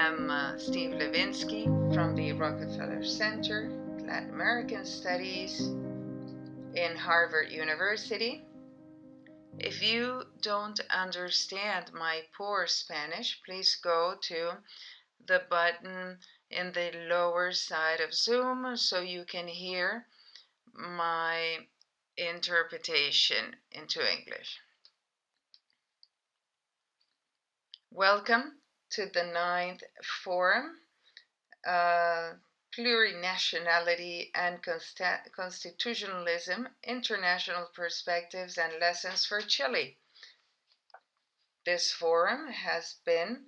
I'm Steve Levitsky from the Rockefeller Center, Latin American Studies in Harvard University. If you don't understand my poor Spanish, please go to the button in the lower side of Zoom so you can hear my interpretation into English. Welcome to the 9th Forum, Plurinationality and Constitutionalism, International Perspectives and Lessons for Chile. This forum has been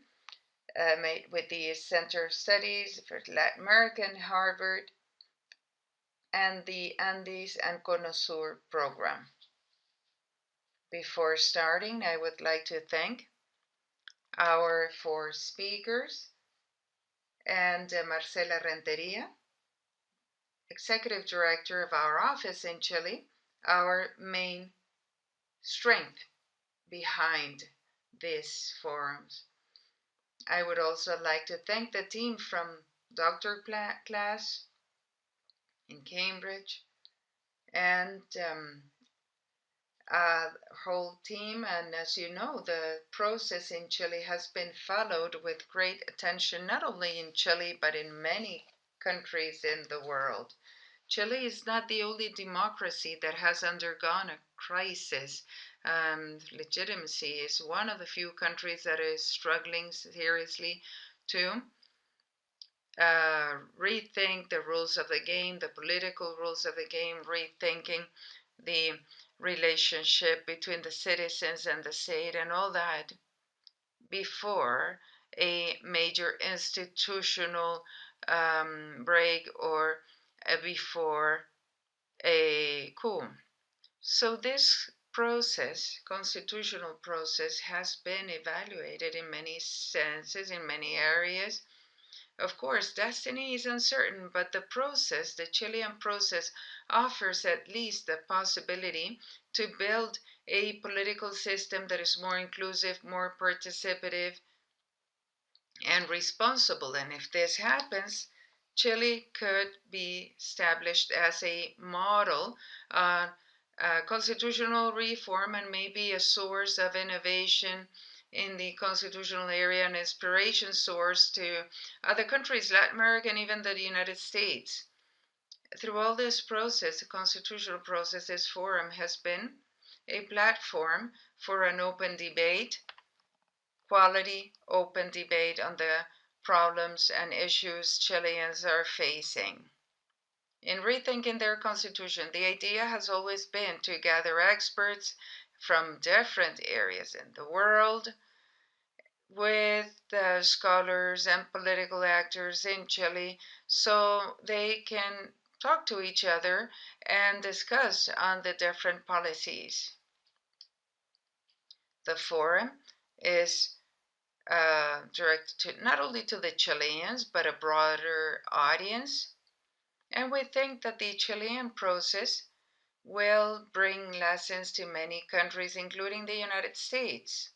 made with the Center of Studies for Latin America in Harvard and the Andes and Cono Sur program. Before starting, I would like to thank our 4 speakers and Marcela Renteria, Executive Director of our office in Chile, our main strength behind these forums. I would also like to thank the team from DRCLAS in Cambridge and whole team. And as you know, the process in Chile has been followed with great attention, not only in Chile, but in many countries in the world. Chile is not the only democracy that has undergone a crisis. Legitimacy is one of the few countries that is struggling seriously to rethink the rules of the game, the political rules of the game, rethinking the relationship between the citizens and the state and all that before a major institutional break or before a coup. So this process, constitutional process, has been evaluated in many senses, in many areas. Of course, destiny is uncertain, but the process, the Chilean process, offers at least the possibility to build a political system that is more inclusive, more participative, and responsible. And if this happens, Chile could be established as a model constitutional reform and maybe a source of innovation in the constitutional area, an inspiration source to other countries, Latin America, and even the United States. Through all this process, the constitutional process, this forum has been a platform for an open debate, quality open debate on the problems and issues Chileans are facing. In rethinking their constitution, the idea has always been to gather experts from different areas in the world with scholars and political actors in Chile so they can talk to each other and discuss on the different policies. The forum is directed to, not only to the Chileans, but a broader audience. And we think that the Chilean process will bring lessons to many countries, including the United States.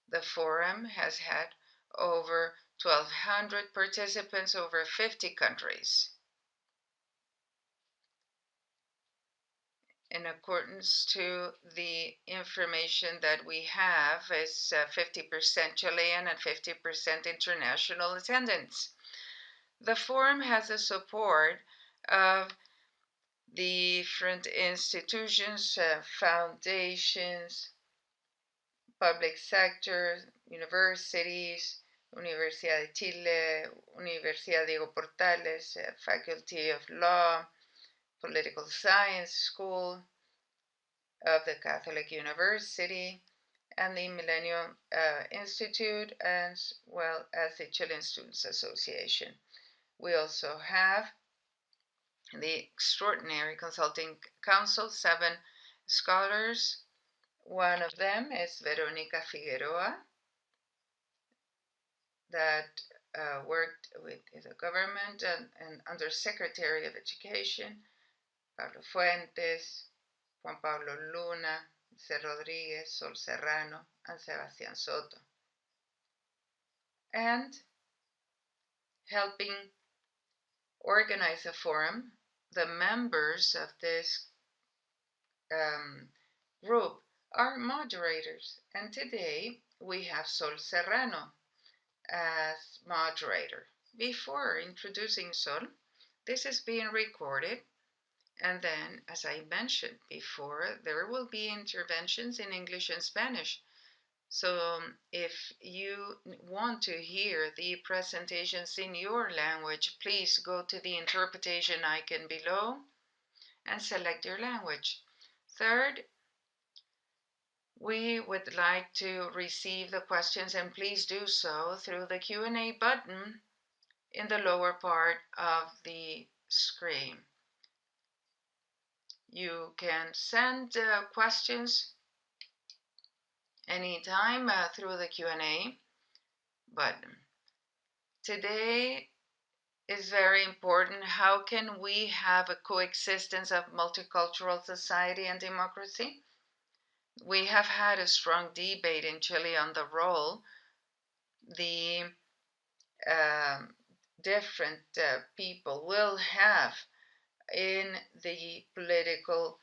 The forum has had over 1,200 participants, over 50 countries. In accordance to the information that we have, is 50% Chilean and 50% international attendance. The forum has the support of different institutions, foundations, public sector, universities, Universidad de Chile, Universidad Diego Portales, Faculty of Law, Political Science School of the Catholic University, and the Millennium Institute, as well as the Chilean Students Association. We also have the Extraordinary Consulting Council, 7 scholars. One of them is Verónica Figueroa, that worked with the government and under Secretary of Education, Pablo Fuentes, Juan Pablo Luna, C. Rodríguez, Sol Serrano, and Sebastián Soto. And helping organize a forum. The members of this group are moderators, and today we have Sol Serrano as moderator. Before introducing Sol, this is being recorded, and then, as I mentioned before, there will be interventions in English and Spanish. So if you want to hear the presentations in your language, please go to the interpretation icon below and select your language. Third, we would like to receive the questions, and please do so through the Q&A button in the lower part of the screen. You can send questions anytime through the Q&A button. Today is very important. How can we have a coexistence of multicultural society and democracy? We have had a strong debate in Chile on the role the different people will have in the political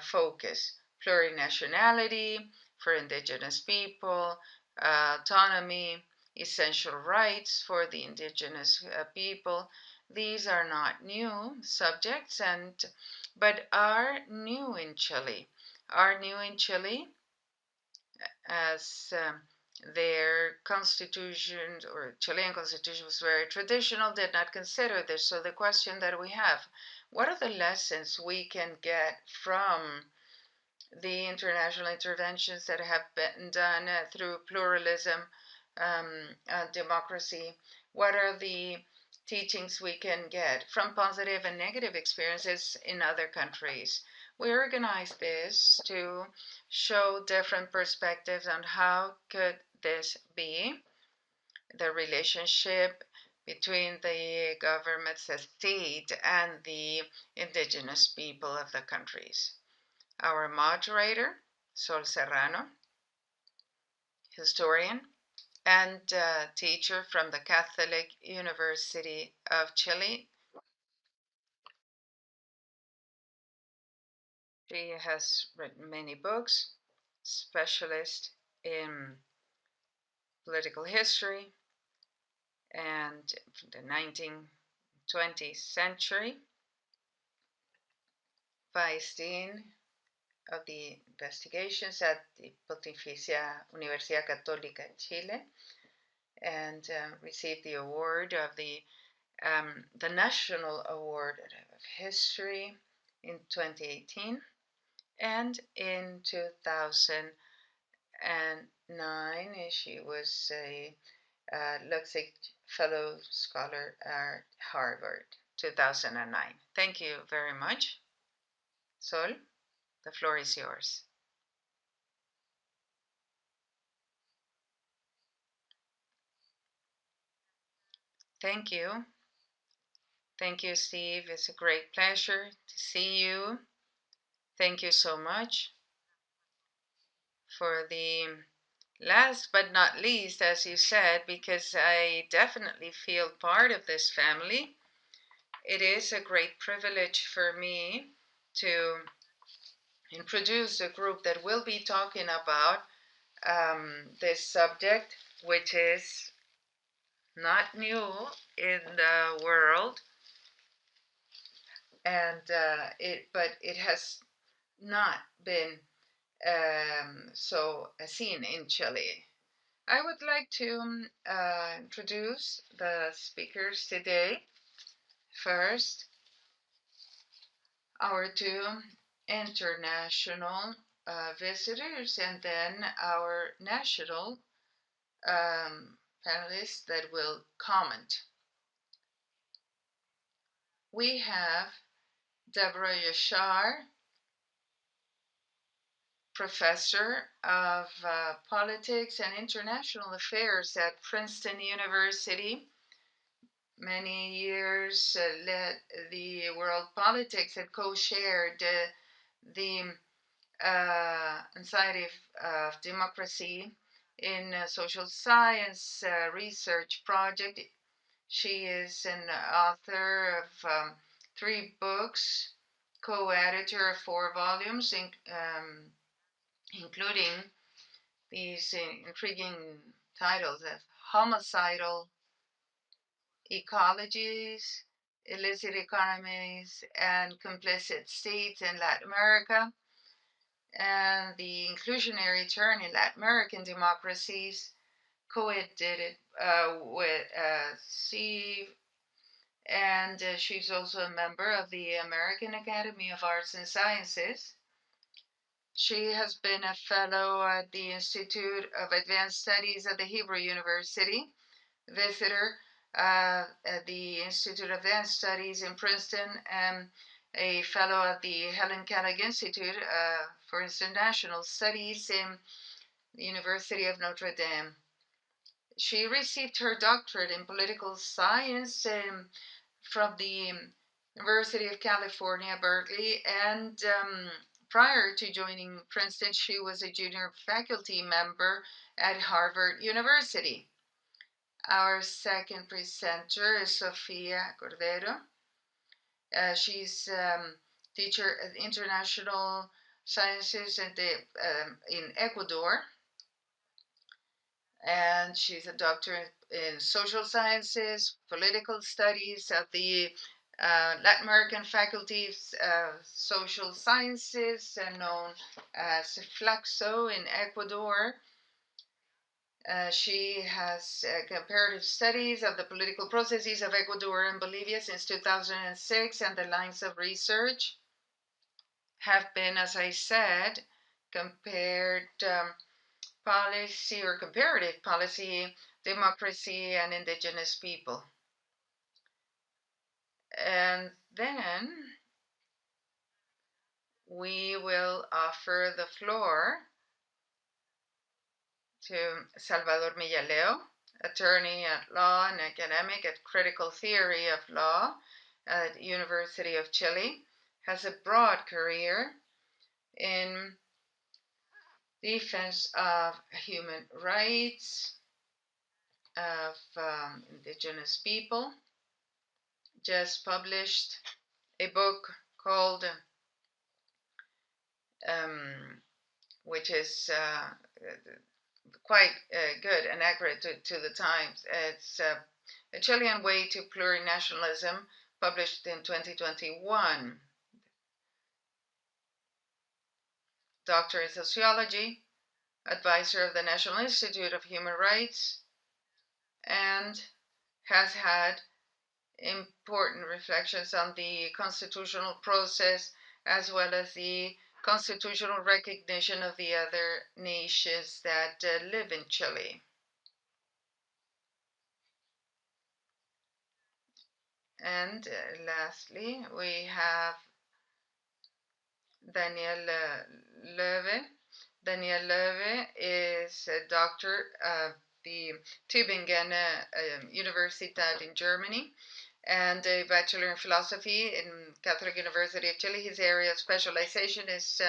focus. Plurinationality for indigenous people, autonomy, essential rights for the indigenous people. These are not new subjects, but are new in Chile. Are new in Chile as their constitution, or Chilean constitution, was very traditional, did not consider this. So the question that we have, what are the lessons we can get from the international interventions that have been done through pluralism, democracy? What are the teachings we can get from positive and negative experiences in other countries? We organized this to show different perspectives on how could this be, the relationship between the governments, the state, and the indigenous people of the countries. Our moderator, Sol Serrano, historian and teacher from the Catholic University of Chile. She has written many books, specialist in political history and the 19th, 20th century, vice dean of the investigations at the Pontificia Universidad Católica in Chile, and received the award of the National Award of History in 2018, and in 2009 she was a Luksic Fellow Scholar at Harvard, 2009. Thank you very much. Sol, the floor is yours. Thank you. Thank you, Steve. It's a great pleasure to see you. Thank you so much for the last but not least, as you said, because I definitely feel part of this family. It is a great privilege for me to introduce a group that will be talking about this subject, which is not new in the world, and but it has not been so seen in Chile. I would like to introduce the speakers today. First, our two international visitors, and then our national panelists that will comment. We have Deborah Yashar, professor of politics and international affairs at Princeton University. Many years led the world politics and co-chaired the Anxiety of Democracy in social science research project. She is an author of 3 books, co-editor of 4 volumes, including these intriguing titles of Homicidal Ecologies, Illicit Economies, and Complicit States in Latin America, and the inclusionary turn in Latin American democracies, co-edited with Steve, and she's also a member of the American Academy of Arts and Sciences. She has been a fellow at the Institute of Advanced Studies at the Hebrew University, visitor at the Institute of Advanced Studies in Princeton, and a fellow at the Helen Keller Institute for International Studies in the University of Notre Dame. She received her doctorate in political science from the University of California, Berkeley, and prior to joining Princeton, she was a junior faculty member at Harvard University. Our second presenter is Sofia Cordero. She's teacher at International Sciences in Ecuador, and she's a doctor in social sciences, political studies at the Latin American faculties of social sciences, known as Flaxo in Ecuador. She has comparative studies of the political processes of Ecuador and Bolivia since 2006, and the lines of research have been, as I said, compared policy or comparative policy, democracy, and indigenous people. And then we will offer the floor to Salvador Millaleo, attorney at law and academic at critical theory of law at the University of Chile, has a broad career in defense of human rights of indigenous people, just published a book called, which is quite good and accurate to the times. It's A Chilean Way to Plurinationalism, published in 2021. Doctor in Sociology, advisor of the National Institute of Human Rights, and has had important reflections on the constitutional process as well as the constitutional recognition of the other nations that live in Chile. And lastly, we have Daniel Loewe. Daniel Loewe is a doctor of the Tübingen Universidad in Germany and a bachelor in philosophy in Catholic University of Chile. His area of specialization is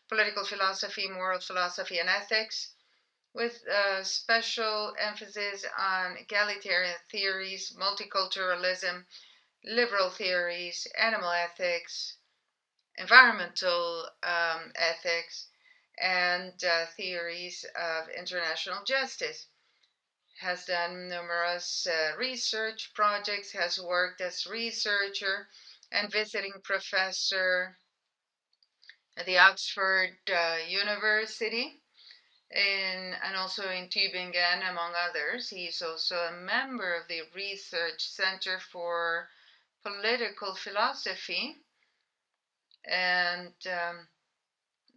political philosophy, moral philosophy, and ethics, with special emphasis on egalitarian theories, multiculturalism, liberal theories, animal ethics, environmental ethics, and theories of international justice. Has done numerous research projects, has worked as researcher and visiting professor at the Oxford University and also in Tübingen, among others. He's also a member of the Research Center for Political Philosophy and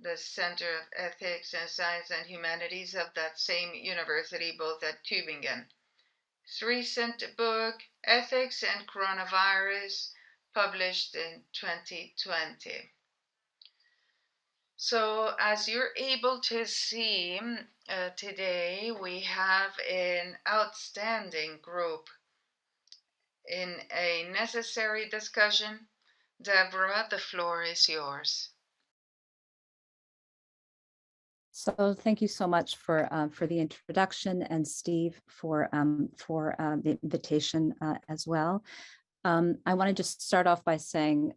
the Center of Ethics and Science and Humanities of that same university, both at Tübingen. His recent book, Ethics and Coronavirus, published in 2020. So, as you're able to see, today we have an outstanding group in a necessary discussion. Deborah, the floor is yours. So thank you so much for the introduction, and Steve for the invitation as well. I want to just start off by saying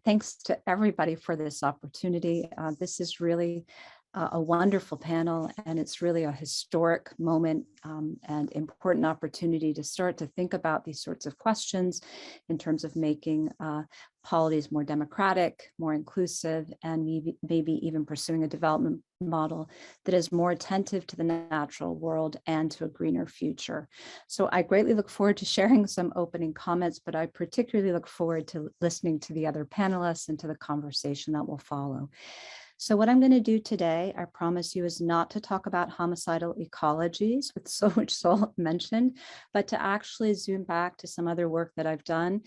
thanks to everybody for this opportunity. This is really a wonderful panel, and it's really a historic moment and important opportunity to start to think about these sorts of questions in terms of making polities more democratic, more inclusive, and maybe even pursuing a development model that is more attentive to the natural world and to a greener future. So I greatly look forward to sharing some opening comments, but I particularly look forward to listening to the other panelists and to the conversation that will follow. So what I'm going to do today, I promise you, is not to talk about homicidal ecologies, which Sol mentioned, but to actually zoom back to some other work that I've done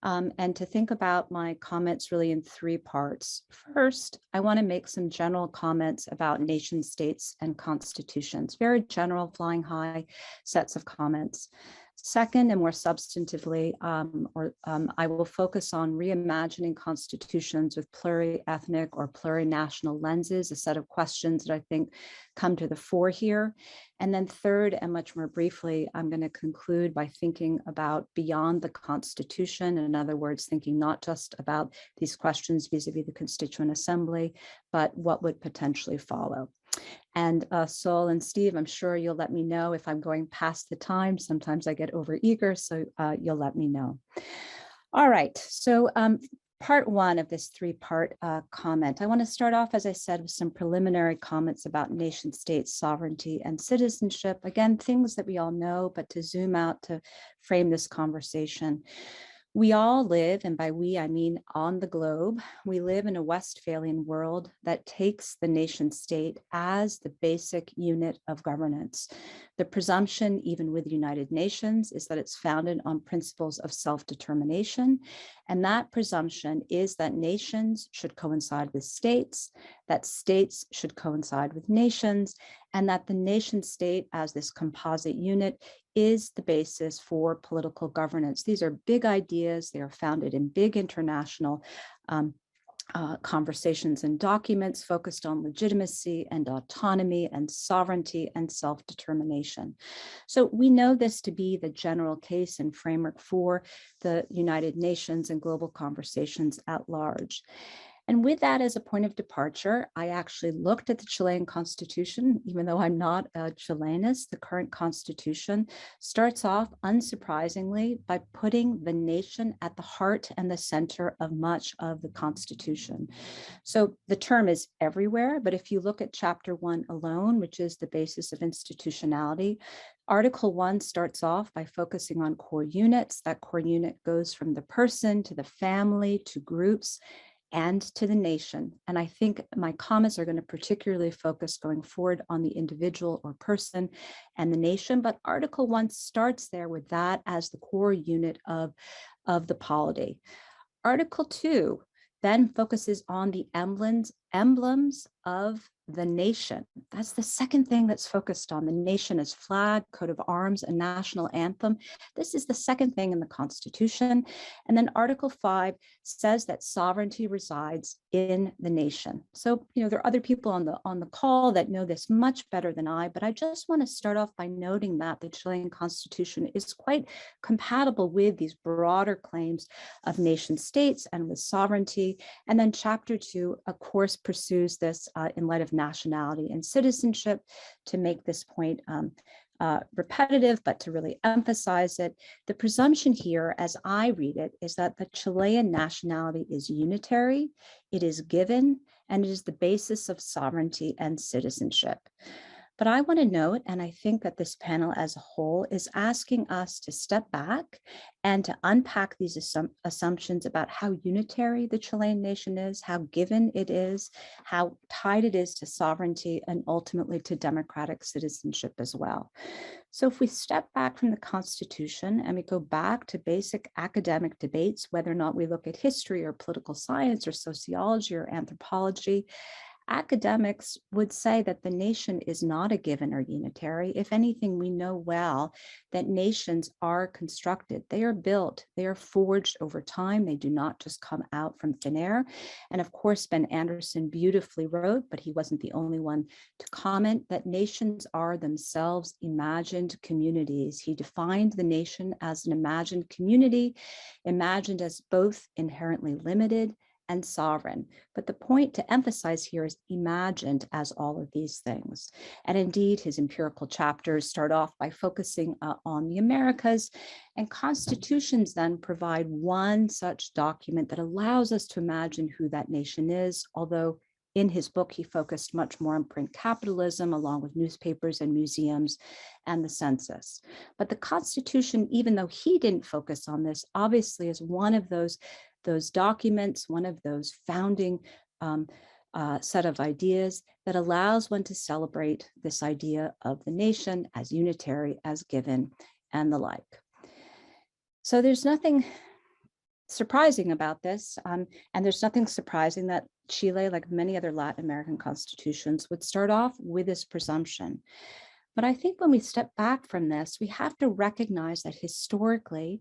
and to think about my comments really in three parts. First, I want to make some general comments about nation states and constitutions, very general, flying high sets of comments. Second, and more substantively, I will focus on reimagining constitutions with pluriethnic or plurinational lenses, a set of questions that I think come to the fore here. And then third, and much more briefly, I'm going to conclude by thinking about beyond the Constitution. In other words, thinking not just about these questions vis-a-vis the Constituent Assembly, but what would potentially follow. And Sol and Steve, I'm sure you'll let me know if I'm going past the time. Sometimes I get overeager, so you'll let me know. All right, so part one of this three-part comment. I want to start off, as I said, with some preliminary comments about nation states, sovereignty, and citizenship. Again, things that we all know, but to zoom out to frame this conversation. We all live, and by we, I mean on the globe, we live in a Westphalian world that takes the nation state as the basic unit of governance. The presumption, even with the United Nations, is that it's founded on principles of self-determination. And that presumption is that nations should coincide with states, that states should coincide with nations, and that the nation state as this composite unit is the basis for political governance. These are big ideas. They are founded in big international conversations and documents focused on legitimacy and autonomy and sovereignty and self-determination. So we know this to be the general case and framework for the United Nations and global conversations at large. And with that as a point of departure, I actually looked at the Chilean Constitution, even though I'm not a Chilenist. The current Constitution starts off, unsurprisingly, by putting the nation at the heart and the center of much of the Constitution. So the term is everywhere, but if you look at Chapter 1 alone, which is the basis of institutionality, Article 1 starts off by focusing on core units. That core unit goes from the person to the family to groups and to the nation. And I think my comments are going to particularly focus going forward on the individual or person and the nation, but Article 1 starts there with that as the core unit of the polity. Article 2 then focuses on the emblems of the nation. That's the second thing that's focused on. The nation as flag, coat of arms, a national anthem. This is the second thing in the Constitution. And then Article 5 says that sovereignty resides in the nation. So, there are other people on the call that know this much better than I, but I just want to start off by noting that the Chilean Constitution is quite compatible with these broader claims of nation states and with sovereignty. And then Chapter 2, of course, pursues this in light of nationality and citizenship to make this point repetitive, but to really emphasize it. The presumption here, as I read it, is that the Chilean nationality is unitary, it is given, and it is the basis of sovereignty and citizenship. But I want to note, and I think that this panel as a whole is asking us to step back and to unpack these assumptions about how unitary the Chilean nation is, how given it is, how tied it is to sovereignty, and ultimately to democratic citizenship as well. So if we step back from the Constitution and we go back to basic academic debates, whether or not we look at history or political science or sociology or anthropology, academics would say that the nation is not a given or unitary. If anything, we know well that nations are constructed. They are built, they are forged over time. They do not just come out from thin air. And of course, Ben Anderson beautifully wrote, but he wasn't the only one to comment, that nations are themselves imagined communities. He defined the nation as an imagined community, imagined as both inherently limited and sovereign. But the point to emphasize here is imagined as all of these things. And indeed, his empirical chapters start off by focusing on the Americas, and constitutions then provide one such document that allows us to imagine who that nation is, although in his book, he focused much more on print capitalism, along with newspapers and museums and the census. But the Constitution, even though he didn't focus on this, obviously is one of those documents, one of those founding set of ideas that allows one to celebrate this idea of the nation as unitary, as given, and the like. So there's nothing surprising about this, and there's nothing surprising that Chile, like many other Latin American constitutions, would start off with this presumption. But I think when we step back from this, we have to recognize that historically,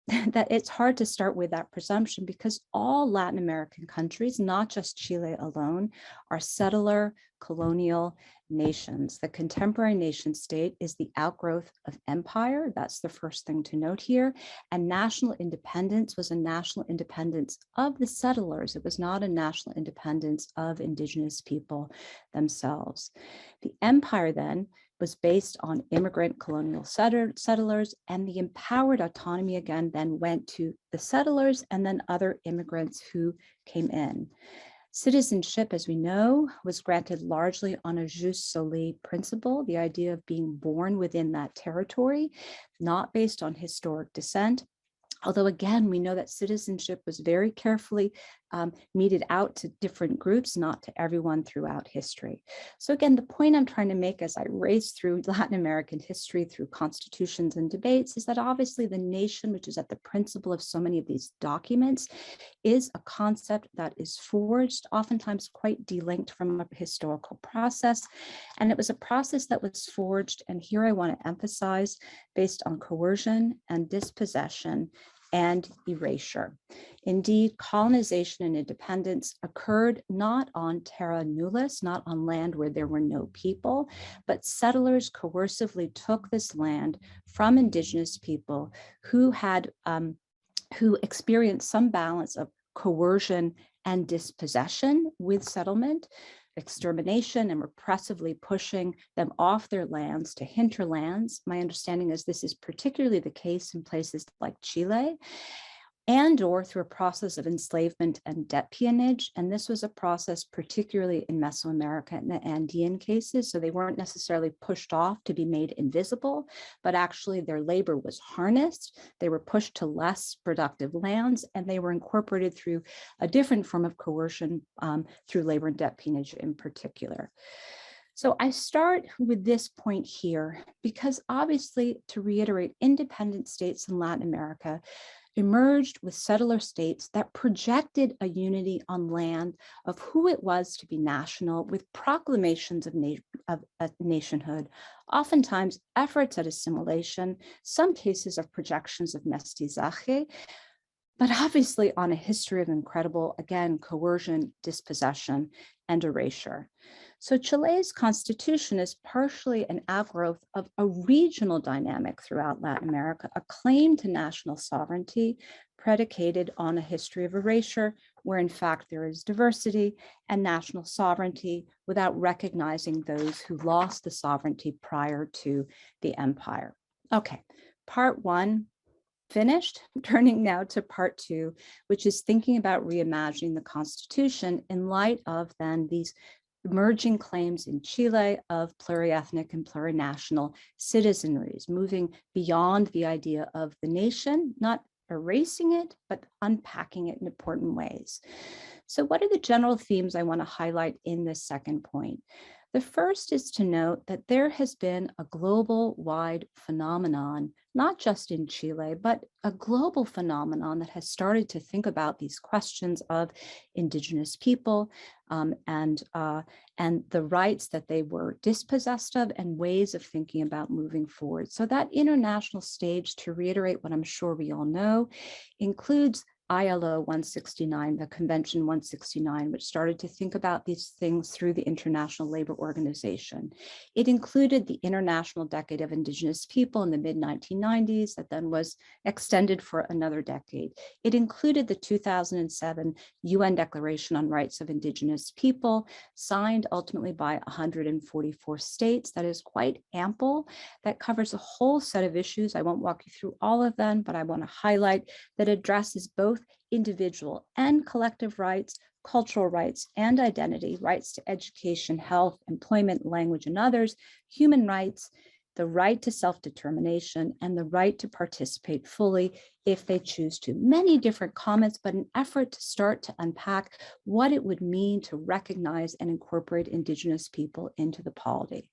that it's hard to start with that presumption, because all Latin American countries, not just Chile alone, are settler colonial nations. The contemporary nation state is the outgrowth of empire. That's the first thing to note here. And national independence was a national independence of the settlers. It was not a national independence of indigenous people themselves. The empire then was based on immigrant colonial settlers, and the empowered autonomy again then went to the settlers and then other immigrants who came in. Citizenship, as we know, was granted largely on a jus soli principle, the idea of being born within that territory, not based on historic descent. Although again, we know that citizenship was very carefully meted out to different groups, not to everyone throughout history. So again, the point I'm trying to make as I race through Latin American history, through constitutions and debates, is that obviously the nation, which is at the principle of so many of these documents, is a concept that is forged, oftentimes quite delinked from a historical process. And it was a process that was forged, and here I want to emphasize, based on coercion and dispossession and erasure. Indeed, colonization and independence occurred not on terra nullius, not on land where there were no people, but settlers coercively took this land from indigenous people who experienced some balance of coercion and dispossession with settlement, extermination, and repressively pushing them off their lands to hinterlands. My understanding is this is particularly the case in places like Chile, and or through a process of enslavement and debt peonage. And this was a process particularly in Mesoamerica and the Andean cases. So they weren't necessarily pushed off to be made invisible, but actually their labor was harnessed. They were pushed to less productive lands, and they were incorporated through a different form of coercion through labor and debt peonage in particular. So I start with this point here, because obviously, to reiterate, independent states in Latin America emerged with settler states that projected a unity on land of who it was to be national, with proclamations of nationhood, oftentimes efforts at assimilation, some cases of projections of mestizaje, but obviously on a history of incredible, again, coercion, dispossession, and erasure. So Chile's constitution is partially an outgrowth of a regional dynamic throughout Latin America, a claim to national sovereignty predicated on a history of erasure, where in fact there is diversity and national sovereignty without recognizing those who lost the sovereignty prior to the empire. Okay, part one finished. Turning now to part two, which is thinking about reimagining the Constitution in light of then these emerging claims in Chile of pluriethnic and plurinational citizenries, moving beyond the idea of the nation, not erasing it, but unpacking it in important ways. So what are the general themes I want to highlight in this second point? The first is to note that there has been a global-wide phenomenon, not just in Chile, but a global phenomenon that has started to think about these questions of indigenous people and the rights that they were dispossessed of and ways of thinking about moving forward. So that international stage, to reiterate what I'm sure we all know, includes ILO 169, the Convention 169, which started to think about these things through the International Labor Organization. It included the International Decade of Indigenous People in the mid-1990s that then was extended for another decade. It included the 2007 UN Declaration on Rights of Indigenous People, signed ultimately by 144 states. That is quite ample. That covers a whole set of issues. I won't walk you through all of them, but I want to highlight that addresses both individual and collective rights, cultural rights and identity, rights to education, health, employment, language, and others, human rights, the right to self-determination, and the right to participate fully if they choose to. Many different comments, but an effort to start to unpack what it would mean to recognize and incorporate Indigenous people into the polity.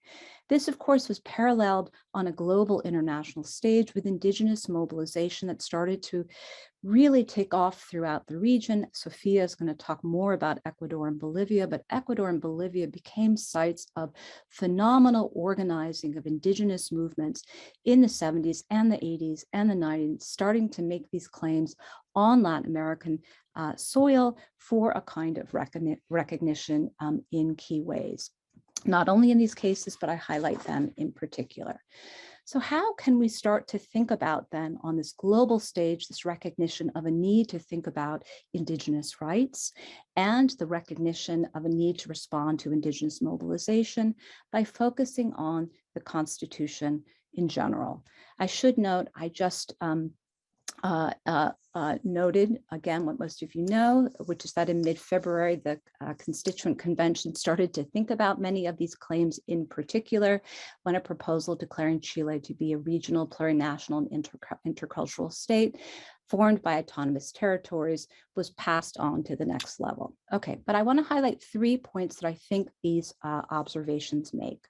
This, of course, was paralleled on a global international stage with Indigenous mobilization that started to really take off throughout the region. Sofia is going to talk more about Ecuador and Bolivia, but Ecuador and Bolivia became sites of phenomenal organizing of indigenous movements in the 70s and the 80s and the 90s, starting to make these claims on Latin American soil for a kind of recognition in key ways. Not only in these cases, but I highlight them in particular. So how can we start to think about then on this global stage, this recognition of a need to think about Indigenous rights and the recognition of a need to respond to Indigenous mobilization by focusing on the Constitution in general? I should note, I just noted again what most of you know, which is that in mid-February, the Constituent Convention started to think about many of these claims, in particular when a proposal declaring Chile to be a regional, plurinational, and intercultural state formed by autonomous territories was passed on to the next level. Okay, but I want to highlight 3 points that I think these observations make.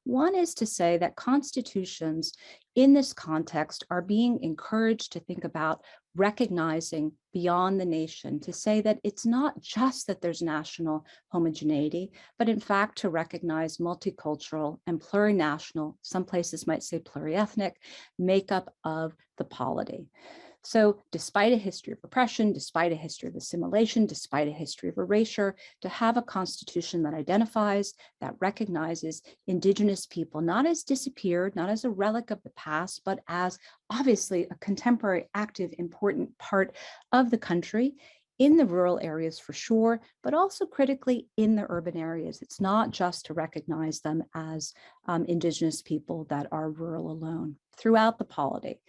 One is to say that constitutions in this context are being encouraged to think about recognizing beyond the nation, to say that it's not just that there's national homogeneity, but in fact to recognize multicultural and plurinational, some places might say pluriethnic, makeup of the polity. So despite a history of oppression, despite a history of assimilation, despite a history of erasure, to have a constitution that identifies, that recognizes Indigenous people, not as disappeared, not as a relic of the past, but as obviously a contemporary, active, important part of the country, in the rural areas for sure, but also critically in the urban areas. It's not just to recognize them as Indigenous people that are rural alone throughout the polity.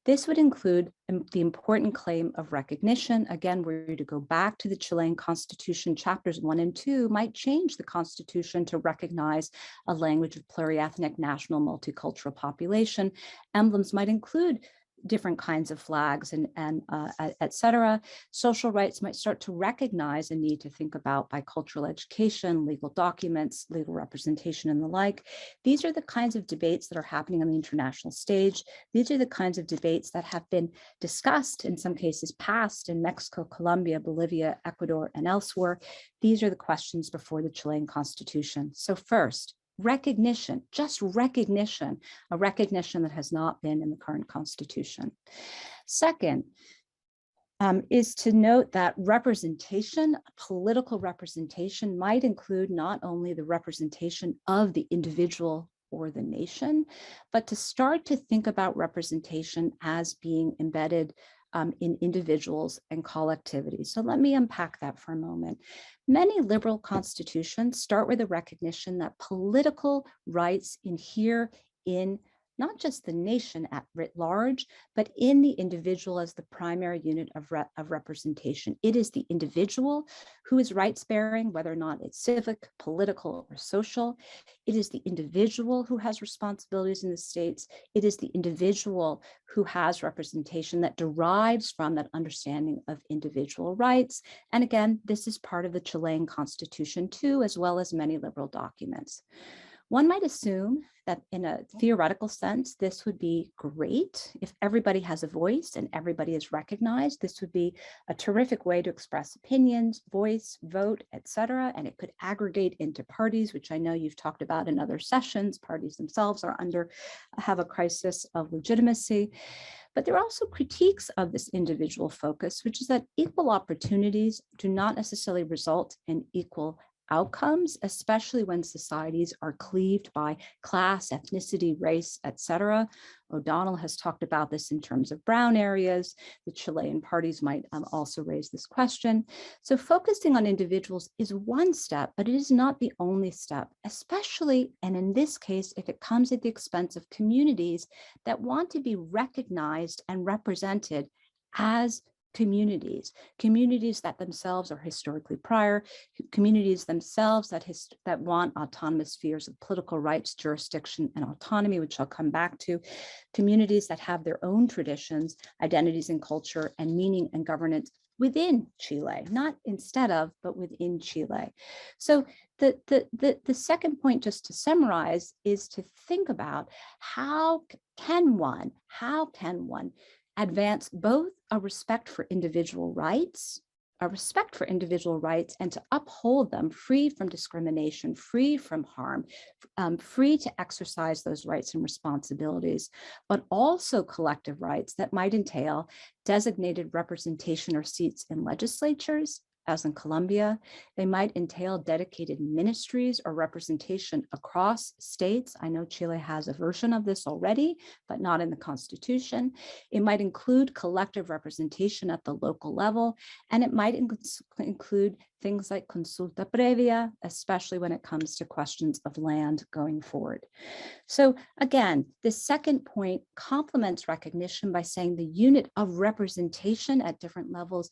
This would include the important claim of recognition. Again, we're to go back to the Chilean Constitution, chapters 1 and 2 might change the Constitution to recognize a language of pluriethnic, national, multicultural population. Emblems might include different kinds of flags and et cetera. Social rights might start to recognize a need to think about bicultural education, legal documents, legal representation, and the like. These are the kinds of debates that are happening on the international stage. These are the kinds of debates that have been discussed, in some cases passed, in Mexico, Colombia, Bolivia, Ecuador, and elsewhere. These are the questions before the Chilean Constitution. So first, recognition, just recognition, a recognition that has not been in the current Constitution. Second, is to note that representation, political representation, might include not only the representation of the individual or the nation, but to start to think about representation as being embedded in individuals and collectivities. So let me unpack that for a moment. Many liberal constitutions start with a recognition that political rights inhere in not just the nation at writ large, but in the individual as the primary unit of representation. It is the individual who is rights-bearing, whether or not it's civic, political, or social. It is the individual who has responsibilities in the states. It is the individual who has representation that derives from that understanding of individual rights. And again, this is part of the Chilean Constitution too, as well as many liberal documents. One might assume that in a theoretical sense, this would be great. If everybody has a voice and everybody is recognized, this would be a terrific way to express opinions, voice, vote, etc. And it could aggregate into parties, which I know you've talked about in other sessions. Parties themselves have a crisis of legitimacy. But there are also critiques of this individual focus, which is that equal opportunities do not necessarily result in equal outcomes, especially when societies are cleaved by class, ethnicity, race, etc. O'Donnell has talked about this in terms of brown areas. The Chilean parties might also raise this question. So focusing on individuals is one step, but it is not the only step, especially, and in this case, if it comes at the expense of communities that want to be recognized and represented as communities that themselves are historically prior, communities themselves that want autonomous spheres of political rights, jurisdiction, and autonomy, which I'll come back to, communities that have their own traditions, identities, and culture, and meaning and governance within Chile, not instead of, but within Chile. So the second point, just to summarize, is to think about how can one advance both a respect for individual rights, and to uphold them free from discrimination, free from harm, free to exercise those rights and responsibilities, but also collective rights that might entail designated representation or seats in legislatures, as in Colombia. They might entail dedicated ministries or representation across states. I know Chile has a version of this already, but not in the Constitution. It might include collective representation at the local level, and it might include things like consulta previa, especially when it comes to questions of land going forward. So again, this second point complements recognition by saying the unit of representation at different levels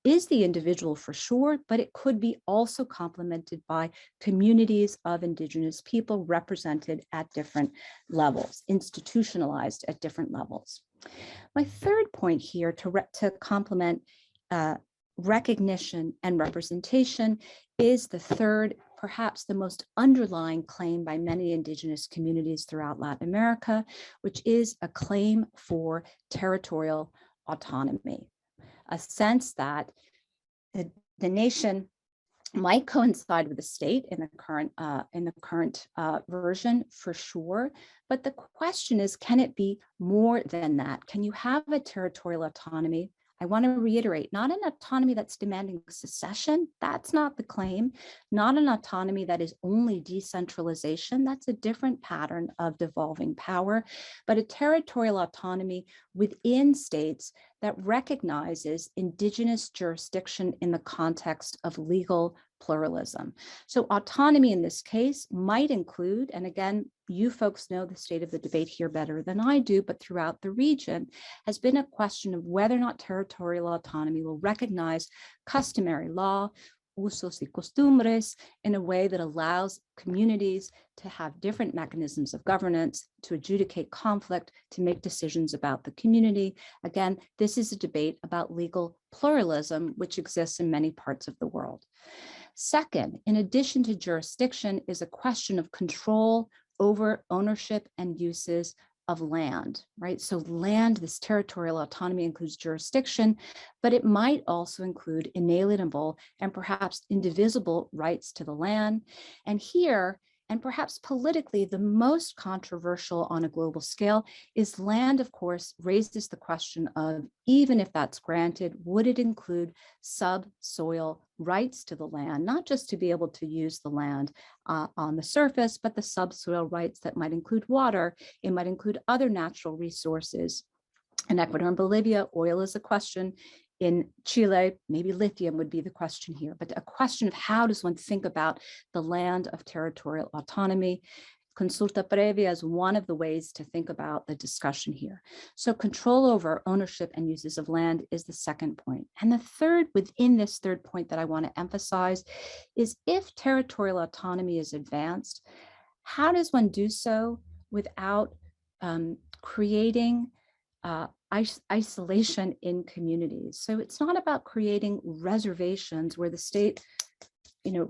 is the individual for sure, but it could be also complemented by communities of indigenous people represented at different levels, institutionalized at different levels. My third point here to complement recognition and representation is the third, perhaps the most underlying claim by many indigenous communities throughout Latin America, which is a claim for territorial autonomy. A sense that the nation might coincide with the state in the current version for sure, but the question is, can it be more than that? Can you have a territorial autonomy? I want to reiterate, not an autonomy that's demanding secession. That's not the claim. Not an autonomy that is only decentralization. That's a different pattern of devolving power, but a territorial autonomy within states that recognizes indigenous jurisdiction in the context of legal pluralism. So autonomy in this case might include, and again, you folks know the state of the debate here better than I do, but throughout the region has been a question of whether or not territorial autonomy will recognize customary law, usos y costumbres, in a way that allows communities to have different mechanisms of governance, to adjudicate conflict, to make decisions about the community. Again, this is a debate about legal pluralism, which exists in many parts of the world. Second, in addition to jurisdiction, is a question of control over ownership and uses of land, right? So land, this territorial autonomy includes jurisdiction, but it might also include inalienable and perhaps indivisible rights to the land. And here, and perhaps politically, the most controversial on a global scale is land, of course, raises the question of, even if that's granted, would it include subsoil rights to the land, not just to be able to use the land on the surface, but the subsoil rights that might include water, it might include other natural resources. In Ecuador and Bolivia, oil is a question. In Chile, maybe lithium would be the question here, but a question of how does one think about the land of territorial autonomy. Consulta previa is one of the ways to think about the discussion here. So control over ownership and uses of land is the second point. And the third, within this third point that I want to emphasize, is if territorial autonomy is advanced, how does one do so without creating isolation in communities? So it's not about creating reservations where the state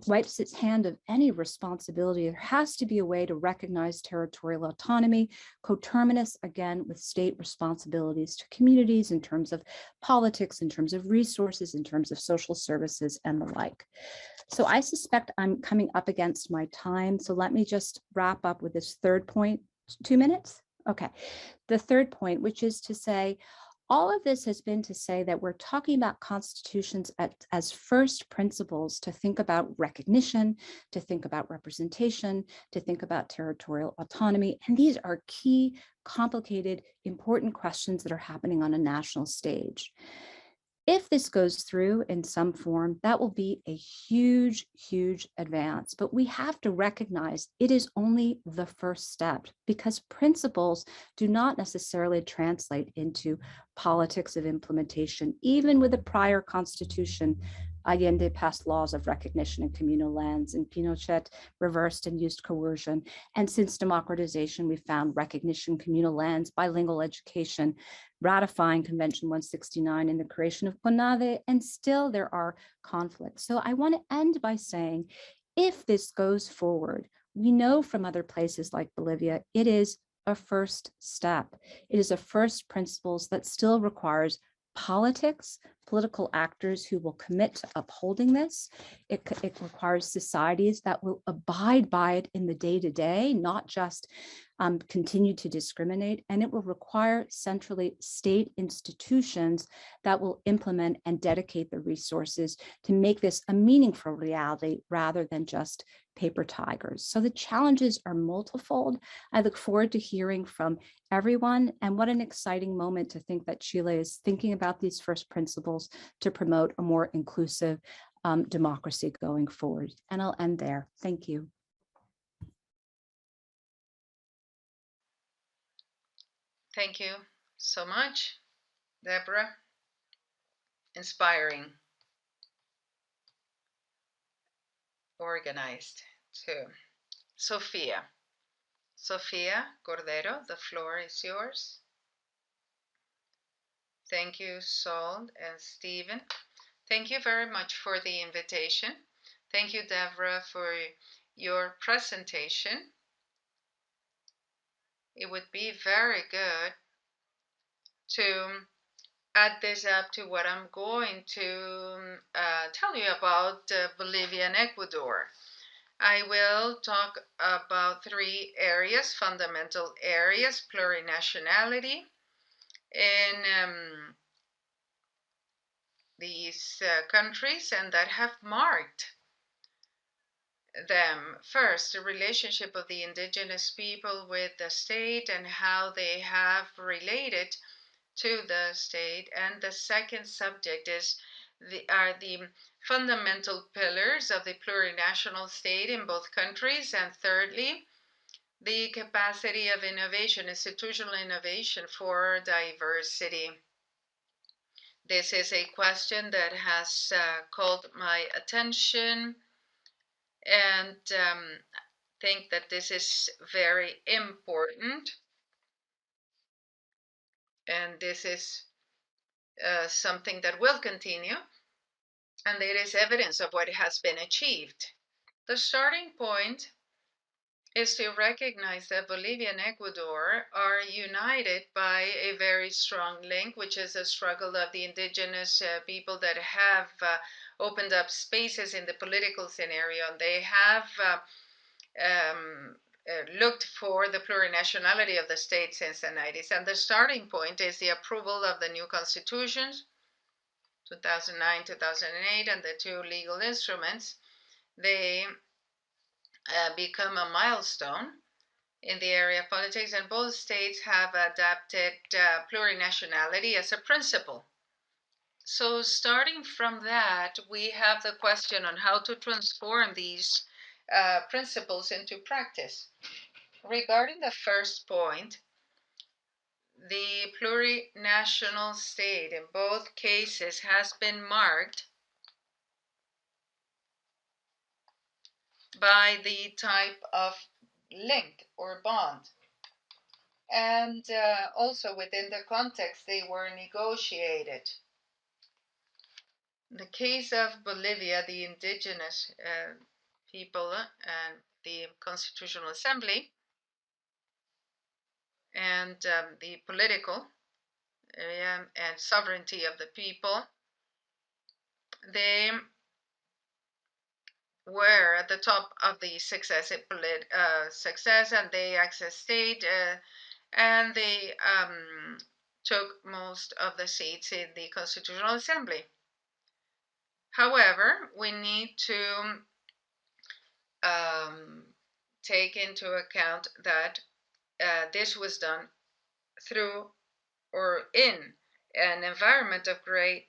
wipes its hand of any responsibility. There has to be a way to recognize territorial autonomy, coterminous again with state responsibilities to communities in terms of politics, in terms of resources, in terms of social services and the like. So I suspect I'm coming up against my time. So let me just wrap up with this third point. 2 minutes? Okay. The third point, which is to say, all of this has been to say that we're talking about constitutions as first principles to think about recognition, to think about representation, to think about territorial autonomy. And these are key, complicated, important questions that are happening on a national stage. If this goes through in some form, that will be a huge, huge advance. But we have to recognize it is only the first step because principles do not necessarily translate into politics of implementation. Even with a prior constitution, Allende passed laws of recognition in communal lands, and Pinochet reversed and used coercion. And since democratization, we found recognition, communal lands, bilingual education, ratifying Convention 169 and the creation of CONADE, and still there are conflicts. So I want to end by saying, if this goes forward, we know from other places like Bolivia, it is a first step. It is a first principles that still requires politics, political actors who will commit to upholding this. It requires societies that will abide by it in the day-to-day, not just continue to discriminate. And it will require centrally state institutions that will implement and dedicate the resources to make this a meaningful reality rather than just paper tigers. So the challenges are multifold. I look forward to hearing from everyone. And what an exciting moment to think that Chile is thinking about these first principles to promote a more inclusive democracy going forward. And I'll end there. Thank you. Thank you so much, Deborah. Inspiring. Organized too. Sofia. Sofia Cordero, the floor is yours. Thank you, Saul and Stephen. Thank you very much for the invitation. Thank you, Deborah, for your presentation. It would be very good to add this up to what I'm going to tell you about Bolivia and Ecuador. I will talk about 3 areas, fundamental areas: plurinationality in these countries, and that have marked them. First, the relationship of the indigenous people with the state and how they have related to the state. And the second subject are the fundamental pillars of the plurinational state in both countries. And thirdly, the capacity of innovation, institutional innovation for diversity. This is a question that has called my attention, and think that this is very important. And this is something that will continue, and it is evidence of what has been achieved. The starting point is to recognize that Bolivia and Ecuador are united by a very strong link, which is a struggle of the indigenous people that have opened up spaces in the political scenario. And they have looked for the plurinationality of the state since the 90s. And the starting point is the approval of the new constitutions, 2009, 2008, and the 2 legal instruments. They become a milestone in the area of politics, and both states have adapted plurinationality as a principle. So starting from that, we have the question on how to transform these principles into practice. regarding the first point, the plurinational state in both cases has been marked by the type of link or bond. And also within the context they were negotiated. In the case of Bolivia, the indigenous people and the Constitutional Assembly and the political area and sovereignty of the people, they were at the top of the success and they accessed state and they took most of the seats in the Constitutional Assembly. However, we need to take into account that this was done through or in an environment of great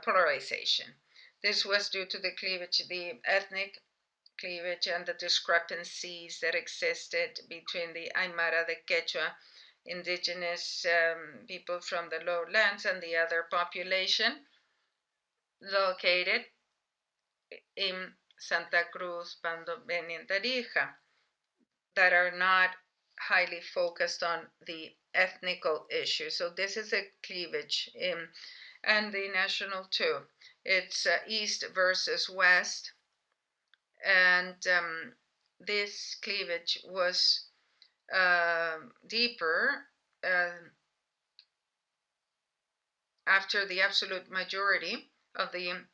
polarization. This was due to the cleavage, the ethnic cleavage and the discrepancies that existed between the Aymara, the Quechua, indigenous people from the lowlands and the other population located in Santa Cruz, Pando, Beni, and Tarija that are not highly focused on the ethnical issue. So this is a cleavage and the national too. It's east versus west, and this cleavage was deeper after the absolute majority of the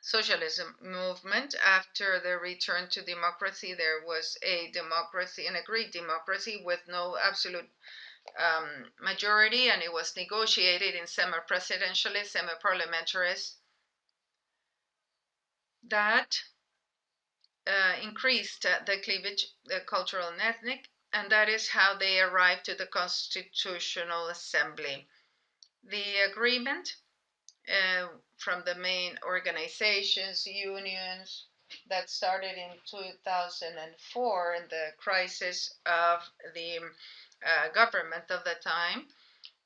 socialism movement. After the return to democracy, there was a democracy, an agreed democracy with no absolute majority, and it was negotiated in semi-presidentialist, semi-parliamentarist. That increased the cleavage, the cultural and ethnic, and that is how they arrived to the Constitutional Assembly. The agreement from the main organizations, unions, that started in 2004 in the crisis of the government of the time.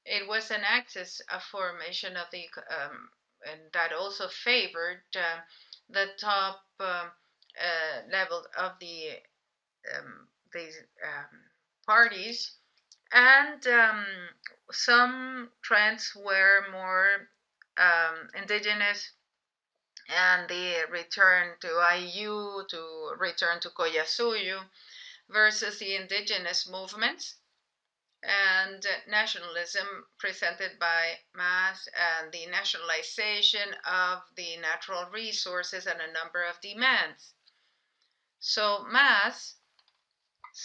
It was an axis of formation of the, and that also favored the top level of these parties, and some trends were more indigenous, and the return to IU, to return to Collasuyu, versus the indigenous movements and nationalism presented by MAS and the nationalization of the natural resources and a number of demands. So MAS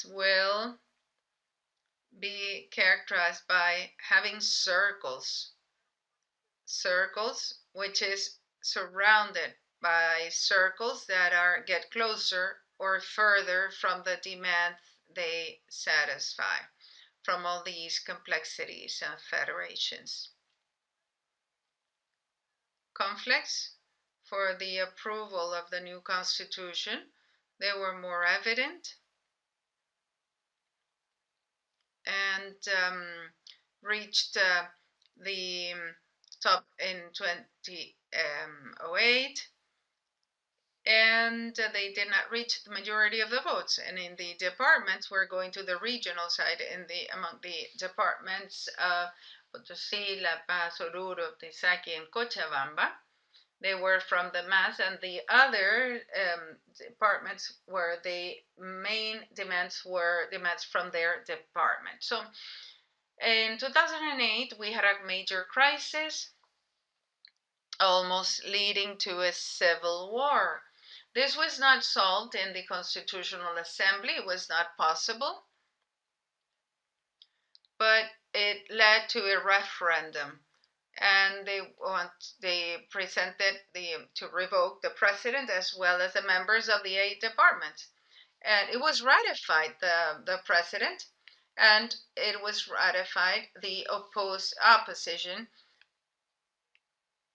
will be characterized by having circles, which is surrounded by circles that get closer or further from the demands they satisfy from all these complexities and federations. Conflicts for the approval of the new constitution, they were more evident and reached the top in 2008, and they did not reach the majority of the votes. And in the departments, we're going to the regional side. Among the departments of Potosí, La Paz, Oruro, Tizaki, and Cochabamba, they were from the MAS, and the other departments where the main demands were demands from their department. So in 2008, we had a major crisis, almost leading to a civil war. This was not solved in the Constitutional Assembly. It was not possible, but it led to a referendum, and they presented to revoke the president as well as the members of the 8 departments, and it was ratified, the president, and it was ratified the opposition,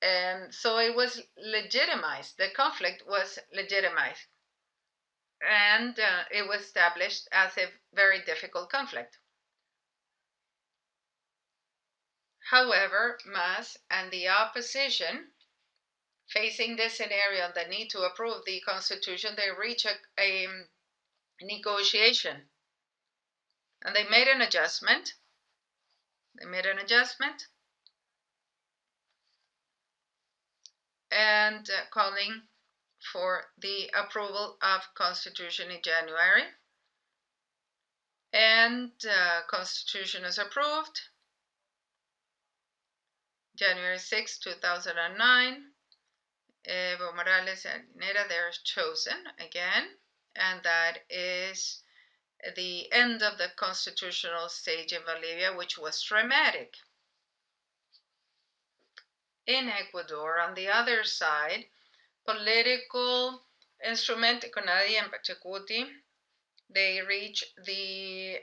and so it was legitimized. The conflict was legitimized. and it was established as a very difficult conflict. However, MAS and the opposition, facing this scenario, the need to approve the constitution, they reached a negotiation, and they made an adjustment. And calling for the approval of constitution in January. And constitution is approved January 6, 2009. Evo Morales and Guinera, they're chosen again, and that is the end of the constitutional stage in Bolivia, which was dramatic. In Ecuador, on the other side, political instrument, Conadi and Pachacuti, they reach the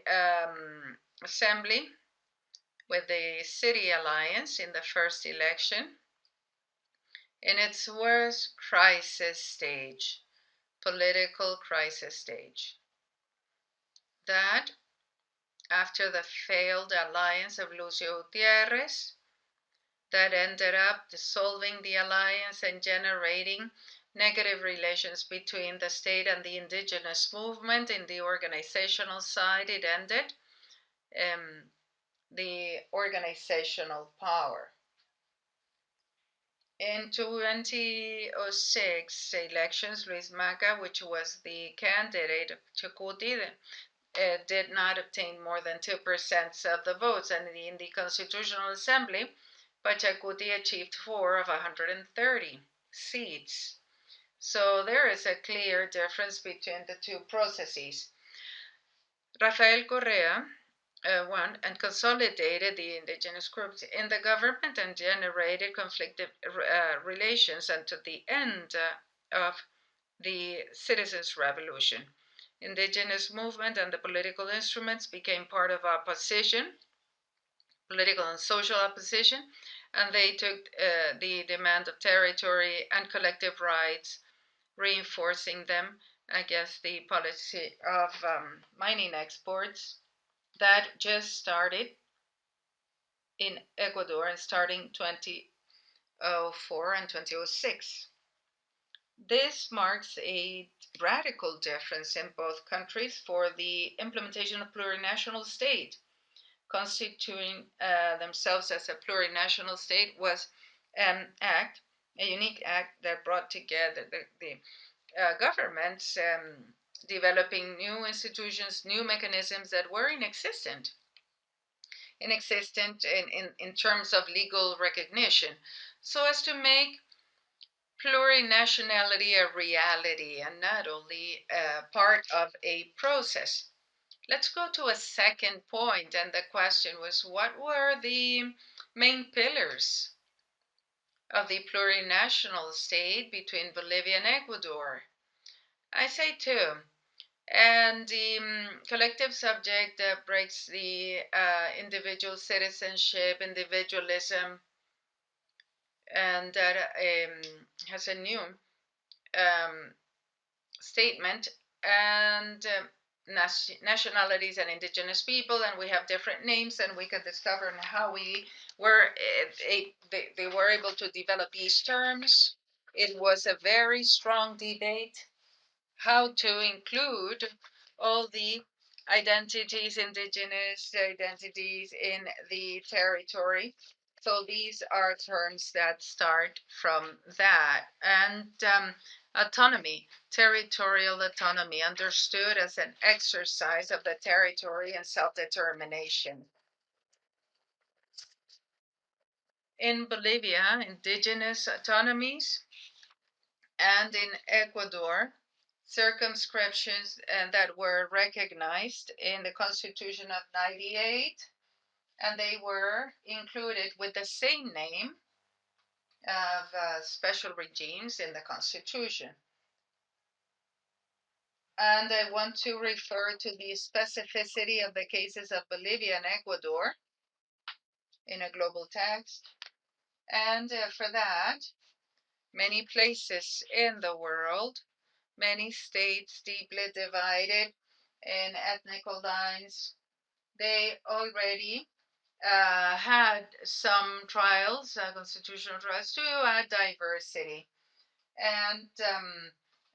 assembly with the city alliance in the first election in its worst crisis stage, political crisis stage. That, after the failed alliance of Lucio Gutierrez, that ended up dissolving the alliance and generating negative relations between the state and the indigenous movement. In the organizational side, it ended the organizational power. In 2006 elections, Luis Maca, which was the candidate of Chacuti, did not obtain more than 2% of the votes. And in the Constitutional Assembly, Pachacuti achieved 4 of 130 seats. So there is a clear difference between the two processes. Rafael Correa won and consolidated the indigenous groups in the government and generated conflicted relations until the end of the citizens' revolution. Indigenous movement and the political instruments became part of opposition, political and social opposition, and they took the demand of territory and collective rights, reinforcing them against the policy of mining exports that just started in Ecuador and starting 2004 and 2006. This marks a radical difference in both countries for the implementation of plurinational state. Constituting themselves as a plurinational state was an act, a unique act that brought together the governments developing new institutions, new mechanisms that were inexistent in terms of legal recognition, so as to make plurinationality a reality and not only part of a process. Let's go to a second point, and the question was, what were the main pillars of the plurinational state between Bolivia and Ecuador? I say two. And the collective subject breaks the individual citizenship, individualism, and that has a new statement, and nationalities and indigenous people, and we have different names, and we can discover how we were they were able to develop these terms. It was a very strong debate how to include all the identities, indigenous identities in the territory. So these are terms that start from that. And autonomy, territorial autonomy, understood as an exercise of the territory and self-determination. In Bolivia, indigenous autonomies, and in Ecuador, circumscriptions that were recognized in the Constitution of 98, and they were included with the same name of special regimes in the Constitution. And I want to refer to the specificity of the cases of Bolivia and Ecuador in a global text. And for that, many places in the world many states deeply divided in ethnical lines. They already had some trials, constitutional trials, to add diversity and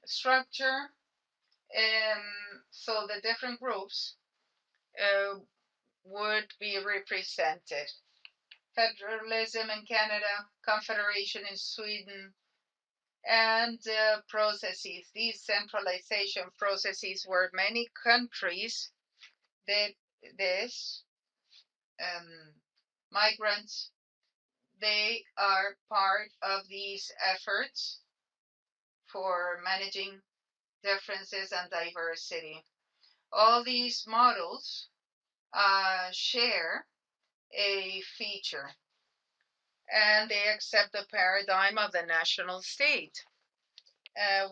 structure. So the different groups would be represented. Federalism in Canada, Confederation in Sweden, and processes, decentralization processes where many countries did this. Migrants, they are part of these efforts for managing differences and diversity. All these models share a feature, and they accept the paradigm of the national state,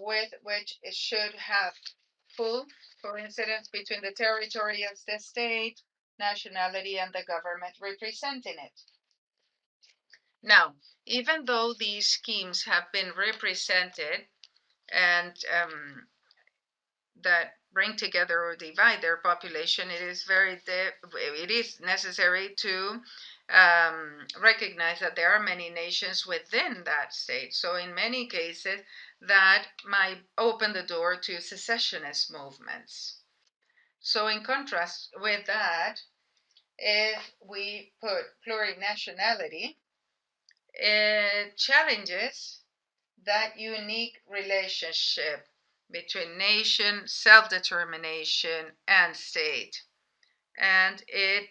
with which it should have full coincidence between the territory of the state, nationality, and the government representing it. Now, even though these schemes have been represented and that bring together or divide their population, it is necessary to recognize that there are many nations within that state. So in many cases, that might open the door to secessionist movements. So in contrast with that, if we put plurinationality, it challenges that unique relationship between nation, self-determination, and state. And it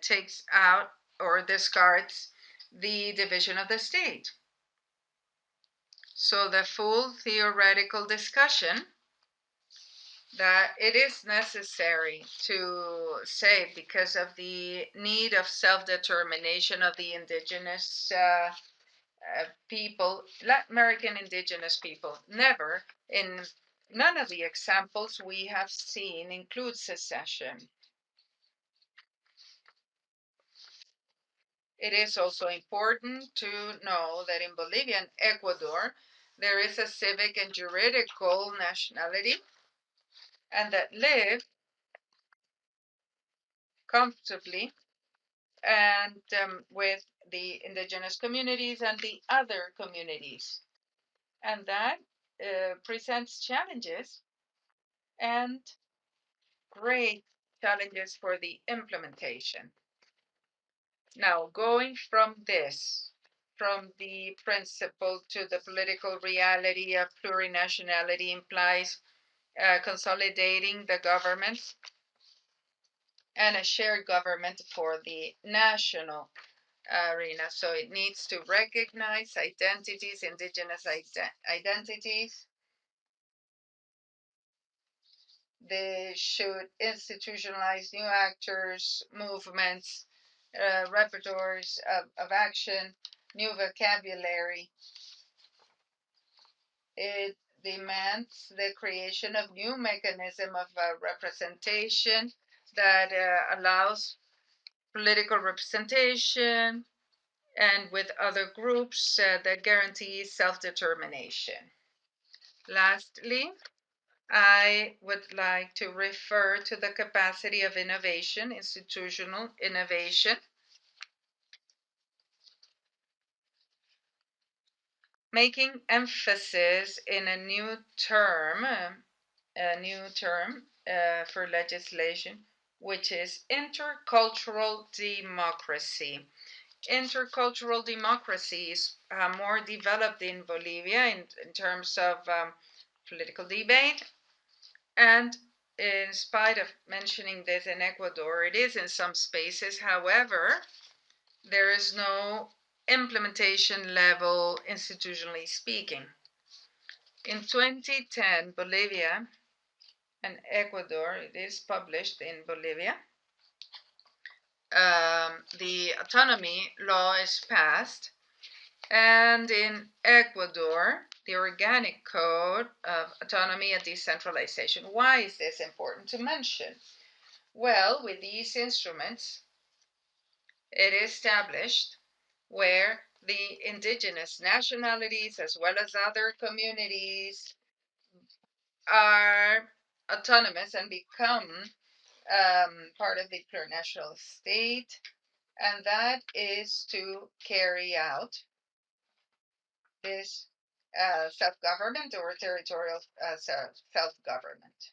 takes out or discards the division of the state. So the full theoretical discussion that it is necessary to say, because of the need of self-determination of the indigenous people, Latin American indigenous people, never in none of the examples we have seen include secession. It is also important to know that in Bolivia and Ecuador, there is a civic and juridical nationality, and that live comfortably and with the indigenous communities and the other communities. And that presents challenges and great challenges for the implementation. Now, going from the principle to the political reality of plurinationality implies consolidating the government and a shared government for the national arena. So it needs to recognize identities, indigenous identities. They should institutionalize new actors, movements, repertoires of action, new vocabulary. It demands the creation of new mechanism of representation that allows political representation and with other groups that guarantees self-determination. Lastly, I would like to refer to the capacity of innovation, institutional innovation, making emphasis in a new term for legislation, which is intercultural democracy. Intercultural democracy is more developed in Bolivia in terms of political debate. And in spite of mentioning this in Ecuador, it is in some spaces. However, there is no implementation level, institutionally speaking. In 2010, Bolivia and Ecuador, it is published in Bolivia, the autonomy law is passed, and in Ecuador, the organic code of autonomy and decentralization. Why is this important to mention? Well, with these instruments, it is established where the indigenous nationalities, as well as other communities, are autonomous and become part of the plurinational state, and that is to carry out this self-government or territorial self-government.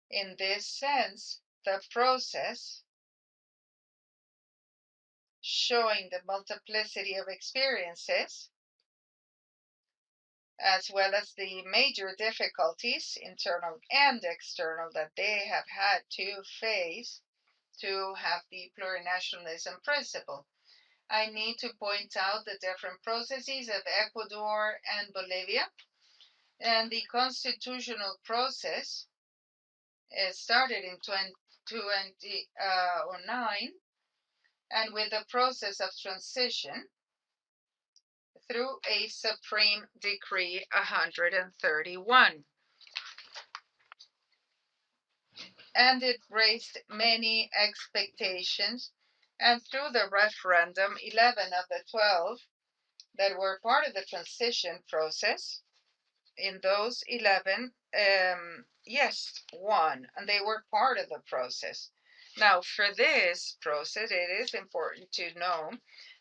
In this sense, the process showing the multiplicity of experiences as well as the major difficulties, internal and external, that they have had to face to have the plurinationalism principle. I need to point out the different processes of Ecuador and Bolivia. And the constitutional process started in 2009, and with the process of transition through a Supreme Decree 131. And it raised many expectations. And through the referendum, 11 of the 12 that were part of the transition process, in those 11, yes, won, and they were part of the process. Now, for this process, it is important to know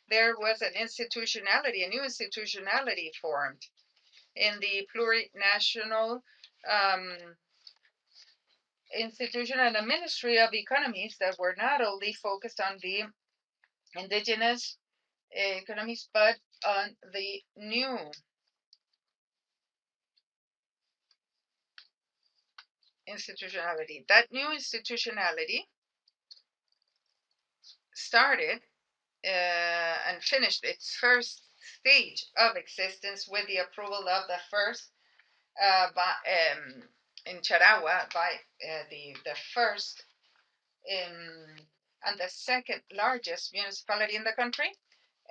there was an institutionality, a new institutionality formed in the plurinational institution and a ministry of economies that were not only focused on the indigenous economies, but on the new institutionality. That new institutionality started and finished its first stage of existence with the approval of the first in Charagua by the first and the second largest municipality in the country,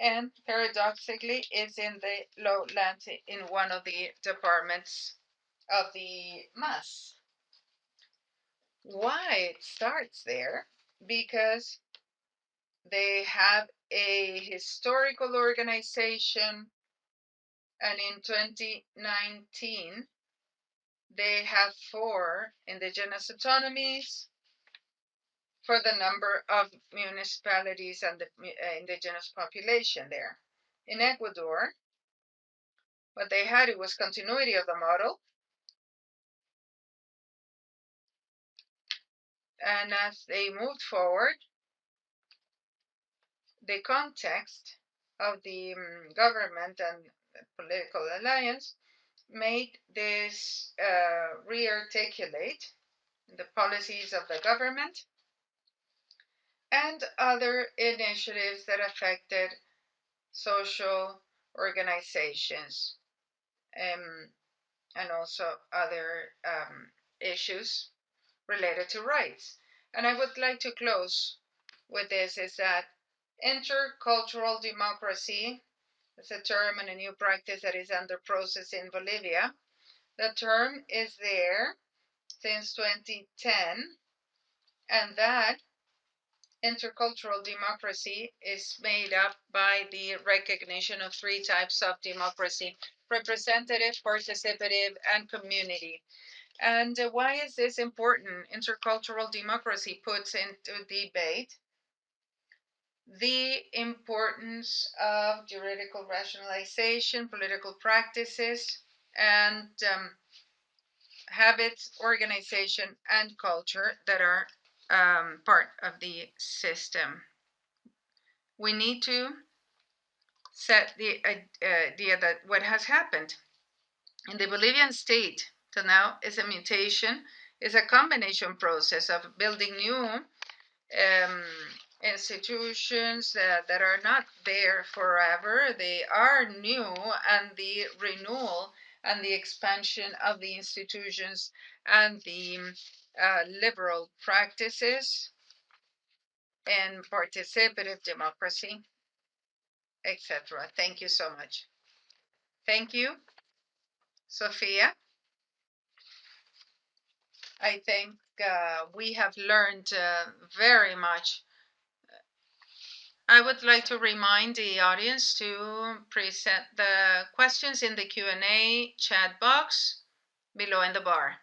and paradoxically is in the lowlands in one of the departments of the MAS. Why it starts there? Because they have a historical organization, and in 2019 they have 4 indigenous autonomies for the number of municipalities and the indigenous population there. In Ecuador, what they had, it was continuity of the model, and as they moved forward, the context of the government and political alliance made this re-articulate the policies of the government and other initiatives that affected social organizations and also other issues related to rights. And I would like to close with this, is that intercultural democracy is a term and a new practice that is under process in Bolivia. The term is there since 2010, and that intercultural democracy is made up by the recognition of 3 types of democracy: representative, participative, and community. And why is this important? Intercultural democracy puts into debate the importance of juridical rationalization, political practices, and habits, organization, and culture that are part of the system. We need to set the idea that what has happened in the Bolivian state till now is a mutation, is a combination process of building new institutions that are not there forever. They are new, and the renewal and the expansion of the institutions and the liberal practices and participative democracy, etc. Thank you so much. Thank you, Sofia. I think we have learned very much. I would like to remind the audience to present the questions in the Q&A chat box. below in the bar.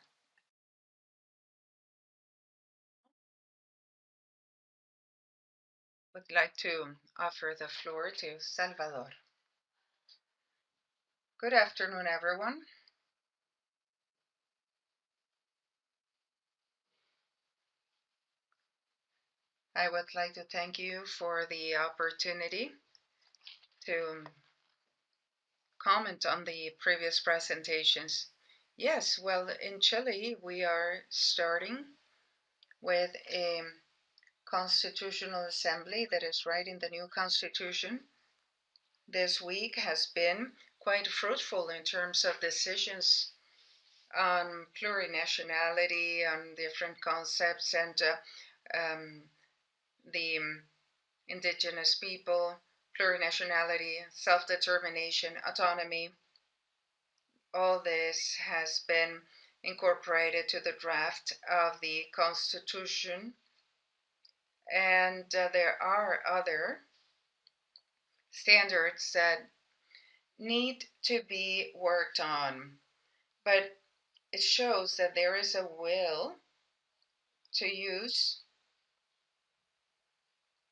Would like to offer the floor to Salvador. Good afternoon, everyone. I would like to thank you for the opportunity to comment on the previous presentations. Yes, well, in Chile, we are starting with a constitutional assembly that is writing the new constitution. This week has been quite fruitful in terms of decisions on plurinationality, on different concepts, and the indigenous people, plurinationality, self-determination, autonomy. All this has been incorporated to the draft of the Constitution, and there are other standards that need to be worked on, but it shows that there is a will to use,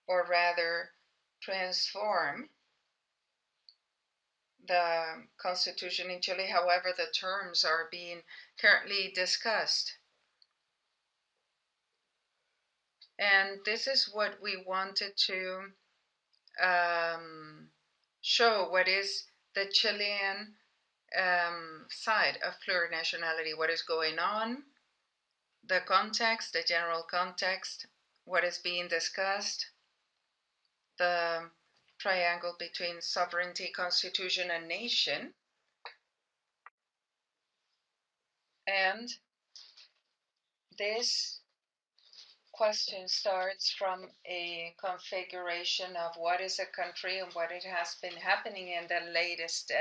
or rather transform, the constitution in Chile. However, the terms are being currently discussed. And this is what we wanted to show, what is the Chilean side of plurinationality, what is going on, the context, the general context, what is being discussed, the triangle between sovereignty, constitution, and nation. And this question starts from a configuration of what is a country and what it has been happening in the latest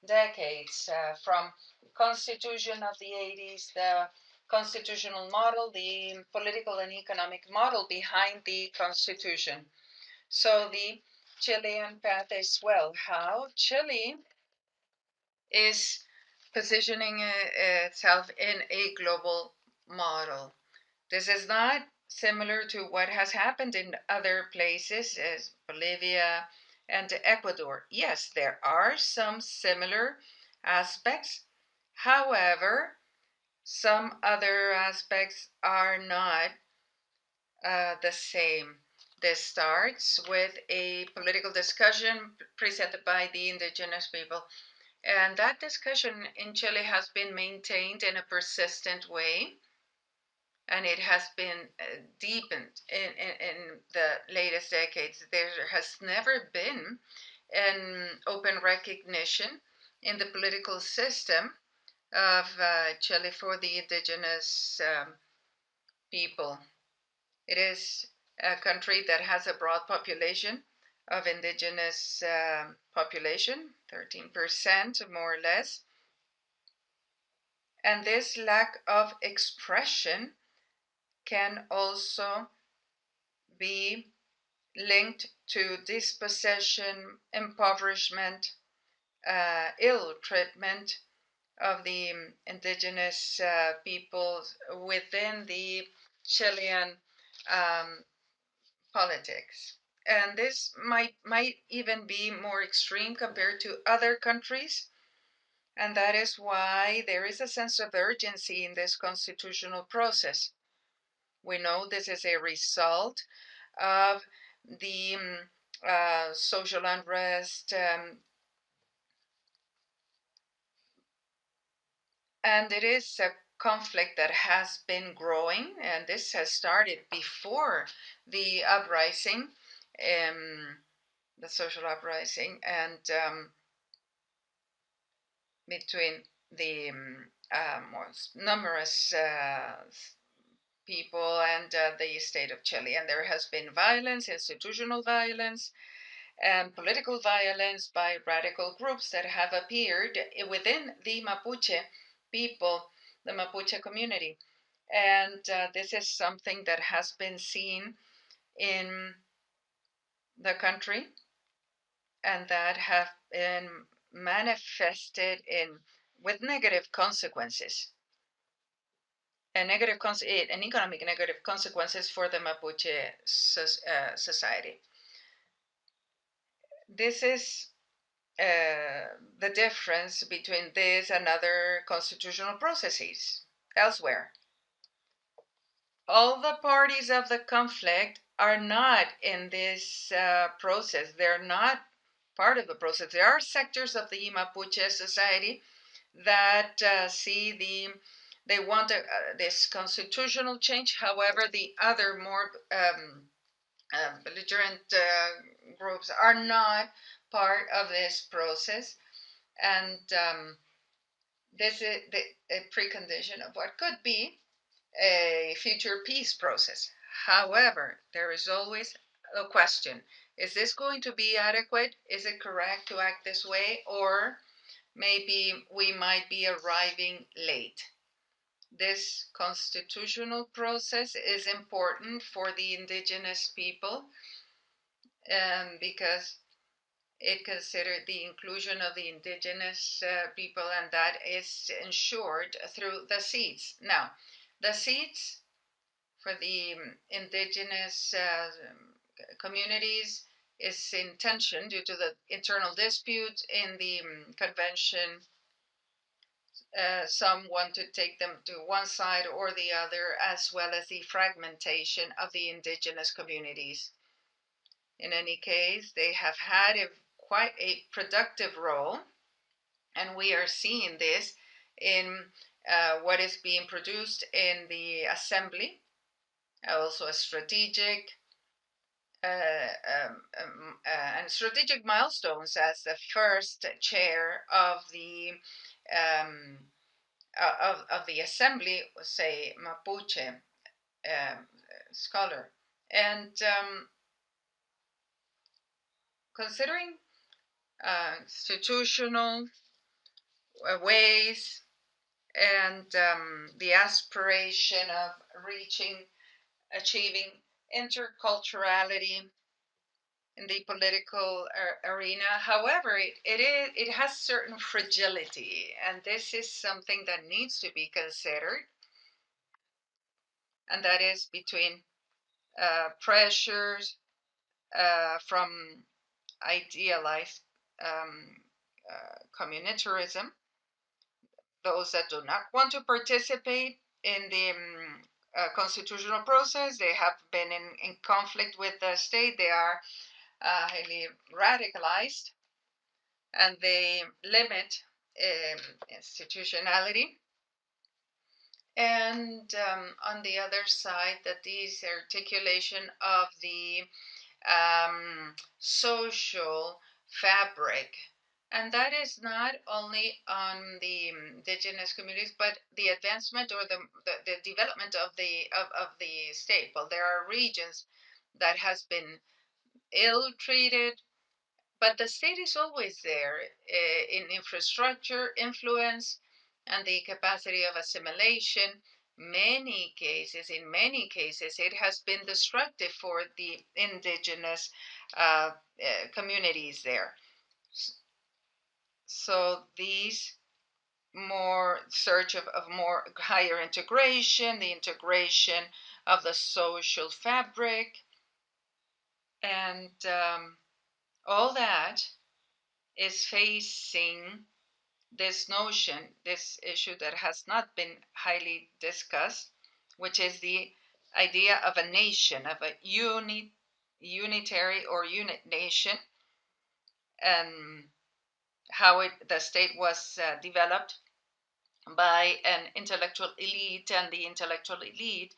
decades, from constitution of the 80s, the constitutional model, the political and economic model behind the constitution. So the Chilean path as well, how Chile is positioning itself in a global model. This is not similar to what has happened in other places as Bolivia and Ecuador. Yes, there are some similar aspects. However, some other aspects are not the same. This starts with a political discussion presented by the indigenous people. And that discussion in Chile has been maintained in a persistent way, and it has been deepened in the latest decades. There has never been an open recognition in the political system of Chile for the indigenous people. It is a country that has a broad population of indigenous population, 13% more or less. And this lack of expression can also be linked to dispossession, impoverishment, ill treatment of the indigenous peoples within the Chilean politics. And this might even be more extreme compared to other countries. And that is why there is a sense of urgency in this constitutional process. We know this is a result of the social unrest, and it is a conflict that has been growing, and this has started before the uprising, the social uprising, and between the most numerous people and the state of Chile. And there has been violence, institutional violence, and political violence by radical groups that have appeared within the Mapuche people, the Mapuche community. And this is something that has been seen in the country and that have been manifested in with negative consequences, and economic negative consequences for the Mapuche society. This is the difference between this and other constitutional processes elsewhere. All the parties of the conflict are not in this process. They're not part of the process. There are sectors of the Mapuche society that they want this constitutional change. However, the other more belligerent groups are not part of this process, and this is a precondition of what could be a future peace process. However, there is always a question: is this going to be adequate? Is it correct to act this way? Or maybe we might be arriving late. This constitutional process is important for the indigenous people because it considered the inclusion of the indigenous people, and that is ensured through the seats. Now, the seats for the indigenous communities is in tension due to the internal dispute in the convention. Some want to take them to one side or the other, as well as the fragmentation of the indigenous communities. In any case, they have had quite a productive role, and we are seeing this in what is being produced in the assembly, also a strategic and strategic milestones as the first chair of the assembly, say Mapuche scholar, and considering institutional ways and the aspiration of achieving interculturality in the political arena. However, it has certain fragility, and this is something that needs to be considered, and that is between pressures from idealized communitarism, those that do not want to participate in the constitutional process. They have been in conflict with the state. They are highly radicalized, and they limit institutionality. And on the other side, that this articulation of the social fabric, and that is not only on the indigenous communities, but the advancement or the development of the state. Well, there are regions that has been ill treated, but the state is always there in infrastructure, influence, and the capacity of assimilation. In many cases, it has been destructive for the indigenous communities there. So these more search of more higher integration, the integration of the social fabric, and all that is facing this notion, this issue that has not been highly discussed, which is the idea of a nation, of a unitary or unit nation, and how the state was developed by an intellectual elite, and the intellectual elite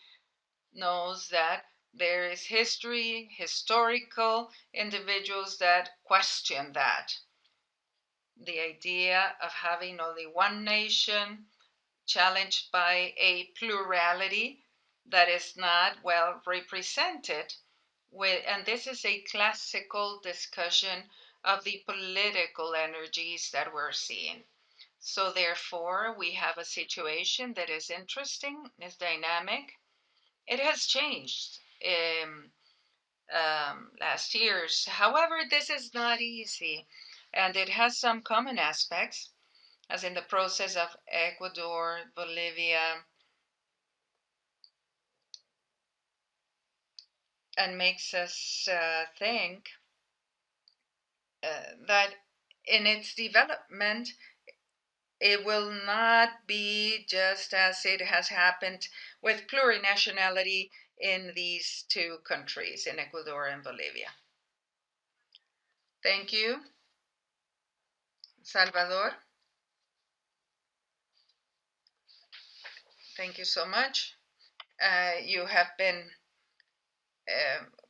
knows that there is historical individuals that question that. The idea of having only one nation challenged by a plurality that is not well represented. And this is a classical discussion of the political energies that we're seeing. So therefore, we have a situation that is interesting, is dynamic. It has changed last years. However, this is not easy, and it has some common aspects. as in the process of Ecuador, Bolivia, and makes us think that in its development, it will not be just as it has happened with plurinationality in these two countries, in Ecuador and Bolivia. Thank you, Salvador. Thank you so much. You have been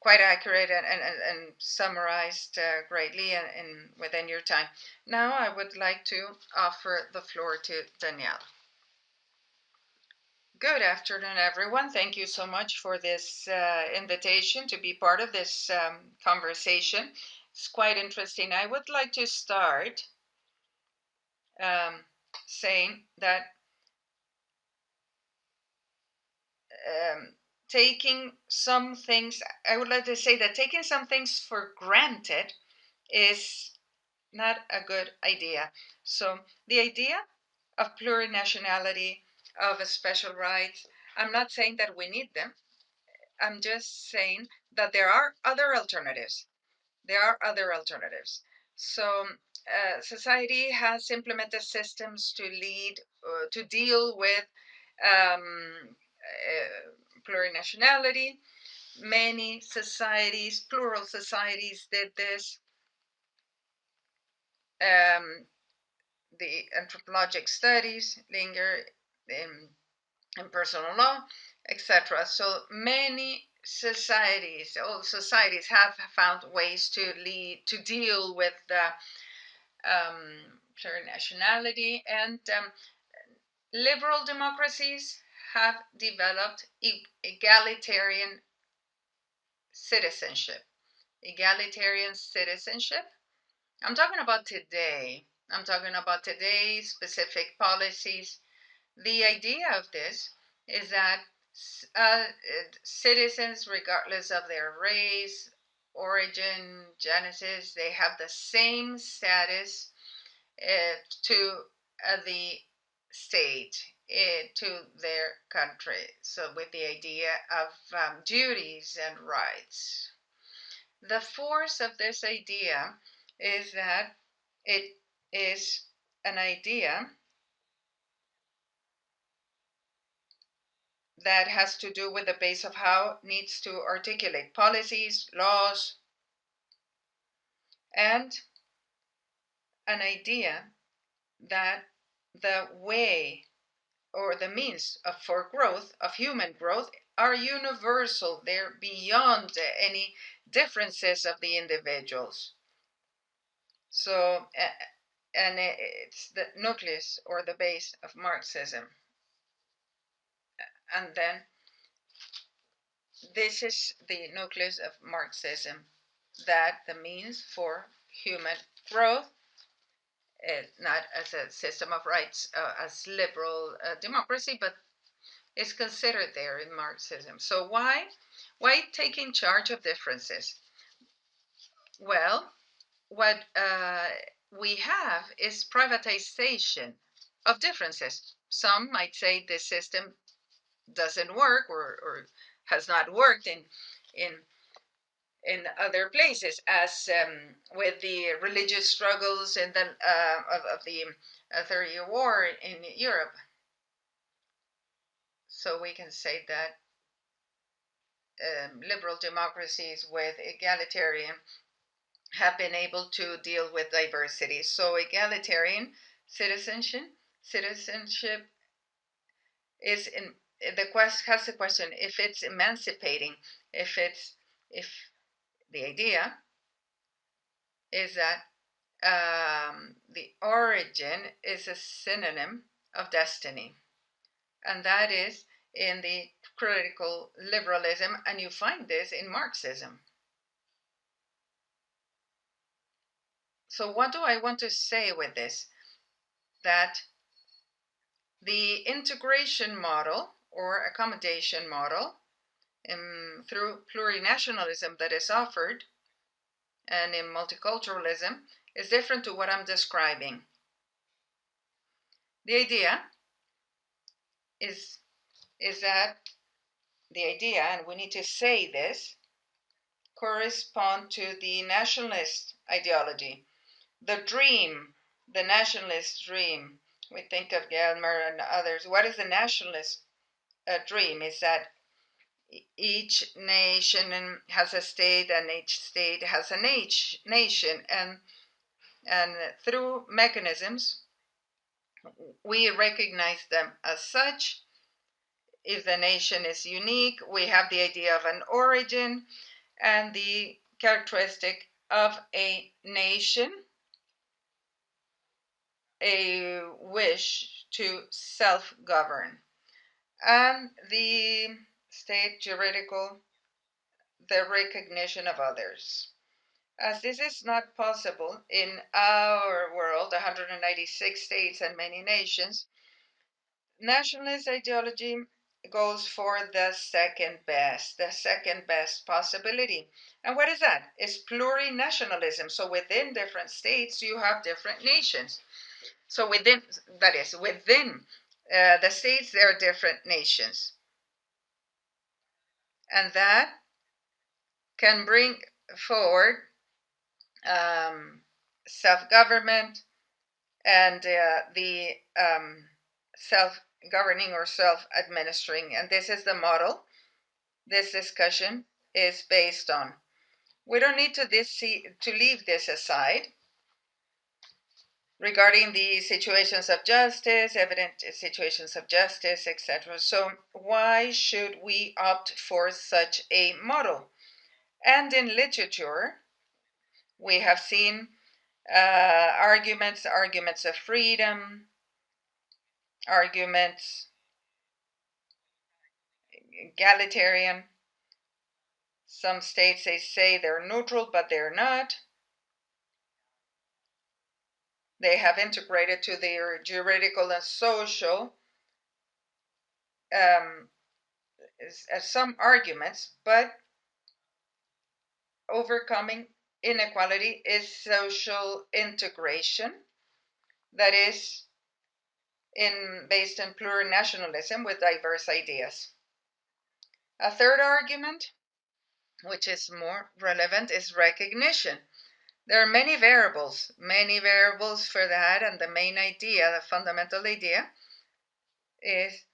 quite accurate and summarized greatly and within your time. Now I would like to offer the floor to Danielle. Good afternoon, everyone. Thank you so much for this invitation to be part of this conversation. It's quite interesting. I would like to start saying that taking some things, I would like to say that taking some things for granted is not a good idea. So the idea of plurinationality, of special rights, I'm not saying that we need them. I'm just saying that there are other alternatives. There are other alternatives. So society has implemented systems to to deal with plurinationality. Many societies, plural societies, did this. The anthropologic studies linger in personal law, etc. So many societies, all societies have found ways to deal with the plurinationality, and liberal democracies have developed egalitarian citizenship. Egalitarian citizenship. I'm talking about today. I'm talking about today's specific policies. The idea of this is that citizens, regardless of their race, origin, genesis, they have the same status to the state, to their country. So, with the idea of duties and rights. The force of this idea is that it is an idea that has to do with the base of how it needs to articulate policies, laws, and an idea that the way or the means for growth, of human growth, are universal. They're beyond any differences of the individuals. So, and it's the nucleus or the base of Marxism. And then this is the nucleus of Marxism, that the means for human growth, not as a system of rights, as liberal democracy, but is considered there in Marxism. So why taking charge of differences? Well, what we have is privatization of differences. Some might say this system doesn't work or has not worked in other places, as with the religious struggles in the of the 30-year war in Europe. So we can say that liberal democracies with egalitarian have been able to deal with diversity. So egalitarian citizenship is in the has the question if it's emancipating, if the idea is that the origin is a synonym of destiny, and that is in the critical liberalism, and you find this in Marxism. So what do I want to say with this? That the integration model or accommodation model through plurinationalism that is offered and in multiculturalism is different to what I'm describing. The idea is that the idea, and we need to say this, correspond to the nationalist ideology, the dream, the nationalist dream. We think of Gelmer and others. What is the nationalist dream? Is that each nation has a state, and each state has a nation, and through mechanisms we recognize them as such. If the nation is unique, we have the idea of an origin, and the characteristic of a nation, a wish to self-govern, and the state juridical, the recognition of others. As this is not possible in our world, 196 states and many nations, nationalist ideology goes for the second best possibility. And what is that? It's plurinationalism. So within different states, you have different nations. So within the states, there are different nations. And that can bring forward self-government and the self-governing or self-administering. And this is the model this discussion is based on. We don't need to leave this aside regarding the situations of justice, evident situations of justice, etc. So why should we opt for such a model? And in literature, we have seen arguments of freedom, arguments egalitarian. Some states, they say they're neutral, but they're not. They have integrated to their juridical and social some arguments, but overcoming inequality is social integration, that is based in plurinationalism with diverse ideas. A third argument, which is more relevant, is recognition. There are many variables for that, and the main idea, the fundamental idea, is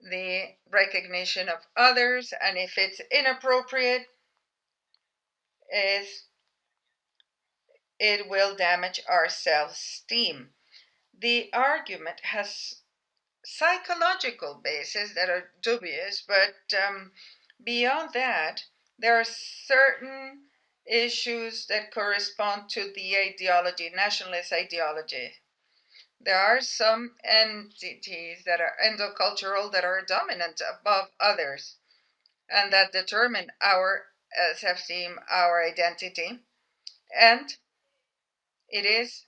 the recognition of others, and if it's inappropriate, it will damage our self-esteem. The argument has psychological bases that are dubious, but beyond that, there are certain issues that correspond to the ideology, nationalist ideology. There are some entities that are endocultural, that are dominant above others, and that determine our self-esteem, our identity. And it is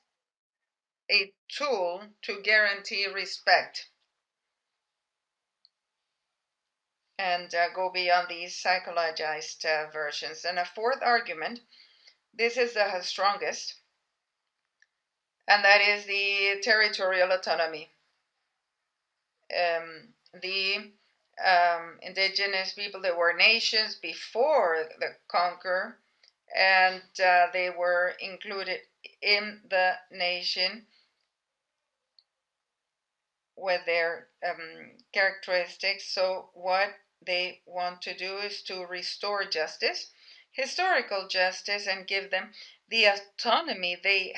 a tool to guarantee respect and go beyond these psychologized versions. And a fourth argument, this is the strongest, and that is the territorial autonomy. The indigenous people, they were nations before the conquer, and they were included in the nation with their characteristics. So what they want to do is to restore justice, historical justice, and give them the autonomy they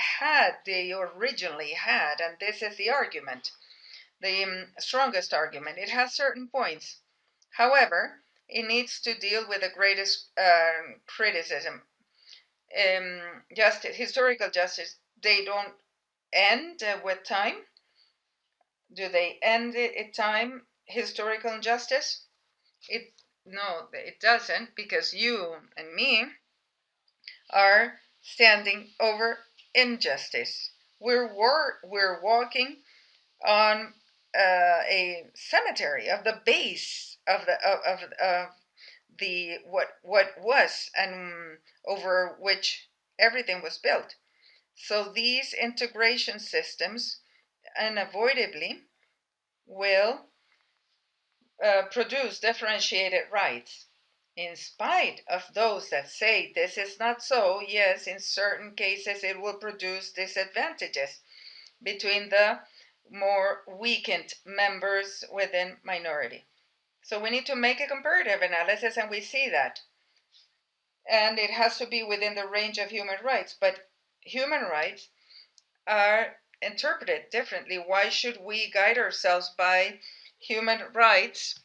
originally had. And this is the argument, the strongest argument. It has certain points. However, it needs to deal with the greatest criticism. Historical justice, they don't end with time. Do they end at time historical injustice? No, it doesn't, because you and me are standing over injustice. We're walking on a cemetery of the base of the what was, and over which everything was built. So these integration systems unavoidably will produce differentiated rights. In spite of those that say this is not so, yes, in certain cases it will produce disadvantages between the more weakened members within minority. So we need to make a comparative analysis, and we see that. And it has to be within the range of human rights, but human rights are interpreted differently. Why should we guide ourselves by human rights?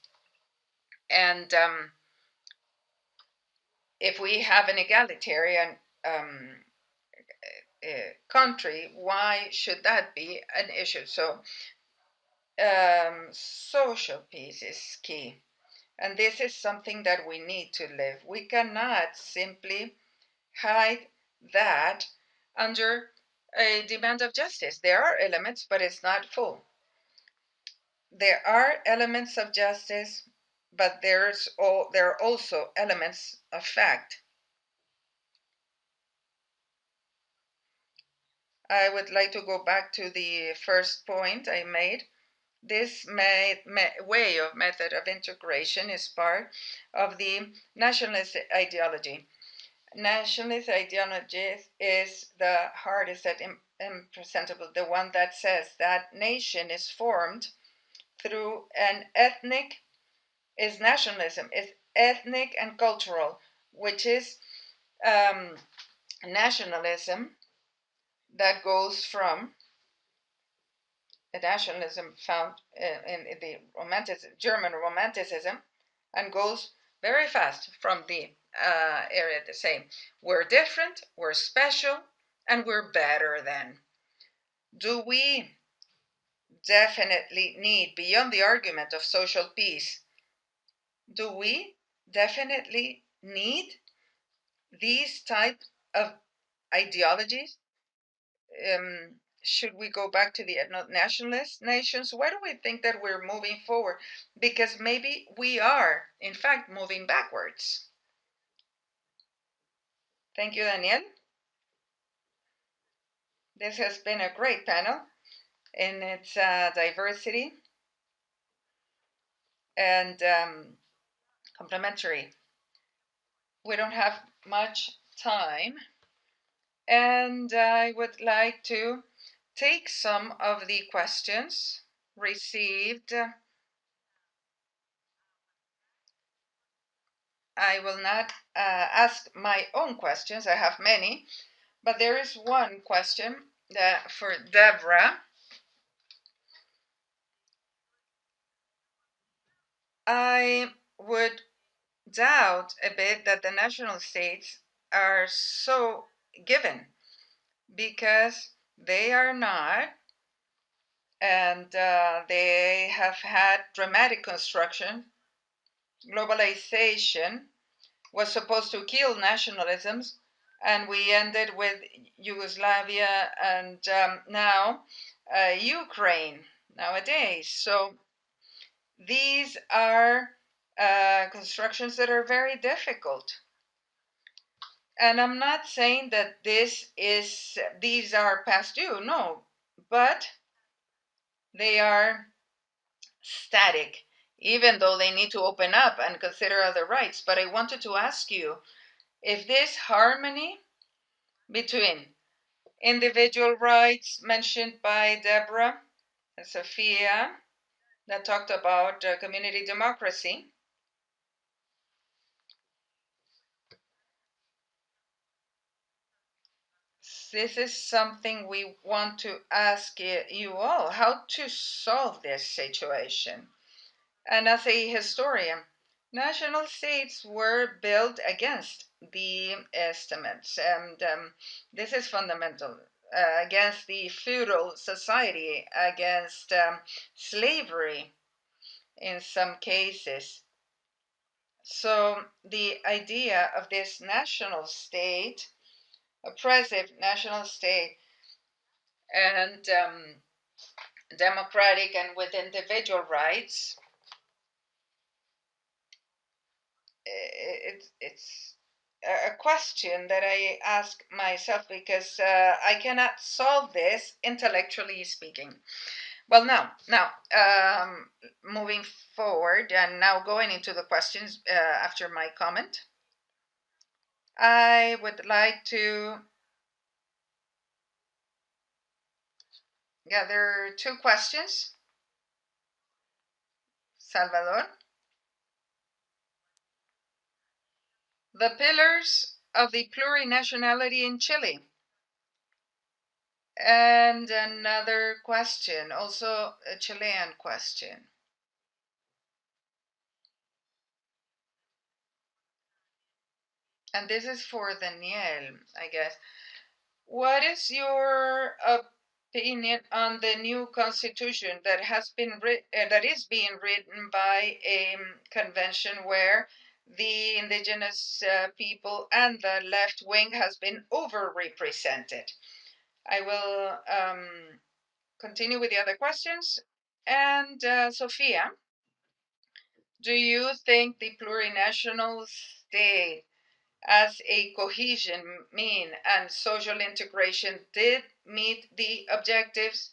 And if we have an egalitarian country, why should that be an issue? So social peace is key. And this is something that we need to live. We cannot simply hide that under a demand of justice. There are elements, but it's not full. There are elements of justice, but there are also elements of fact. I would like to go back to the first point I made. This way of method of integration is part of the nationalist ideology. Nationalist ideology is the hardest and impresentable, the one that says that nation is formed through an is nationalism, is ethnic and cultural, which is nationalism that goes from a nationalism found in the German Romanticism and goes very fast from the area the same. We're different, we're special, and we're better than. Do we definitely need, beyond the argument of social peace, do we definitely need these type of ideologies? Should we go back to the nationalist nations? Why do we think that we're moving forward? Because maybe we are, in fact, moving backwards. Thank you, Daniel. This has been a great panel in its diversity and complementary. We don't have much time, and I would like to take some of the questions received. I will not ask my own questions. I have many, but there is one question that for Deborah. I would doubt a bit that the national states are so given, because they are not, and they have had dramatic construction. Globalization was supposed to kill nationalisms, and we ended with Yugoslavia and now Ukraine nowadays. So these are constructions that are very difficult. And I'm not saying that these are past due, no, but they are static, even though they need to open up and consider other rights. But I wanted to ask you if this harmony between individual rights mentioned by Deborah and Sofia, that talked about community democracy, this is something we want to ask you all, how to solve this situation. And as a historian, national states were built against the estimates, and this is fundamental, against the feudal society, against slavery in some cases. So the idea of this national state, oppressive national state, and democratic and with individual rights, it's a question that I ask myself, because I cannot solve this intellectually speaking. Well, now, moving forward and now going into the questions after my comment, I would like to gather two questions. Salvador, the pillars of the plurinationality in Chile. And another question, also a Chilean question. And this is for Daniel, I guess. What is your opinion on the new constitution that has been that is being written by a convention where the indigenous people and the left wing has been overrepresented? I will continue with the other questions. And Sofia, do you think the plurinational state as a cohesion mean and social integration did meet the objectives?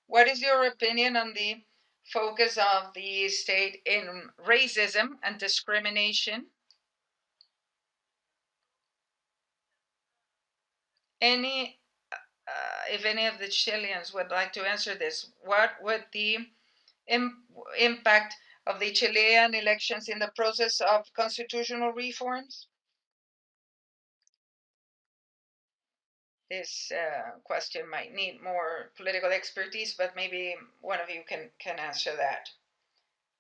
What is your opinion on the focus of the state in racism and discrimination? If any of the Chileans would like to answer this, what would the impact of the Chilean elections in the process of constitutional reforms? This question might need more political expertise, but maybe one of you can answer that.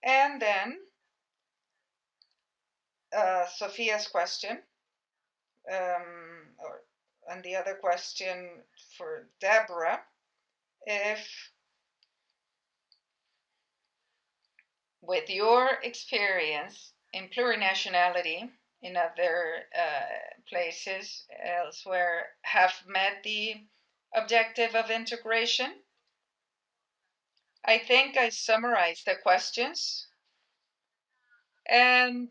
And then Sofia's question, and the other question for Deborah, if with your experience in plurinationality in other places elsewhere have met the objective of integration. I think I summarized the questions, and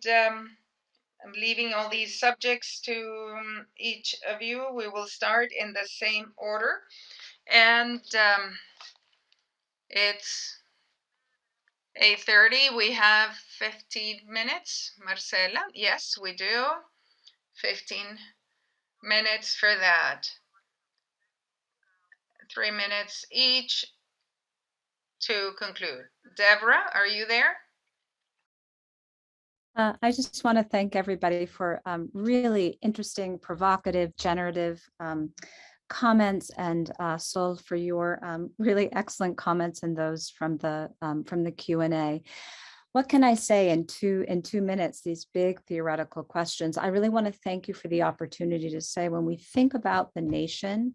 I'm leaving all these subjects to each of you. We will start in the same order, and it's 8:30. We have 15 minutes. Marcela, yes, we do. 15 minutes for that. 3 minutes each to conclude. Deborah, are you there? I just want to thank everybody for really interesting, provocative, generative comments, and Sol for your really excellent comments and those from the Q&A. What can I say in two minutes, these big theoretical questions? I really want to thank you for the opportunity to say, when we think about the nation,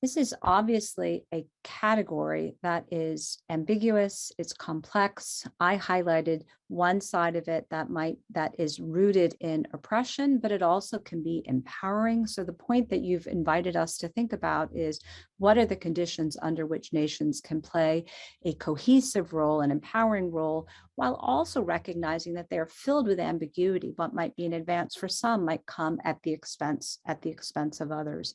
this is obviously a category that is ambiguous, it's complex. I highlighted one side of it that is rooted in oppression, but it also can be empowering. So the point that you've invited us to think about is, what are the conditions under which nations can play a cohesive role, an empowering role, while also recognizing that they're filled with ambiguity. What might be an advance for some might come at the expense of others.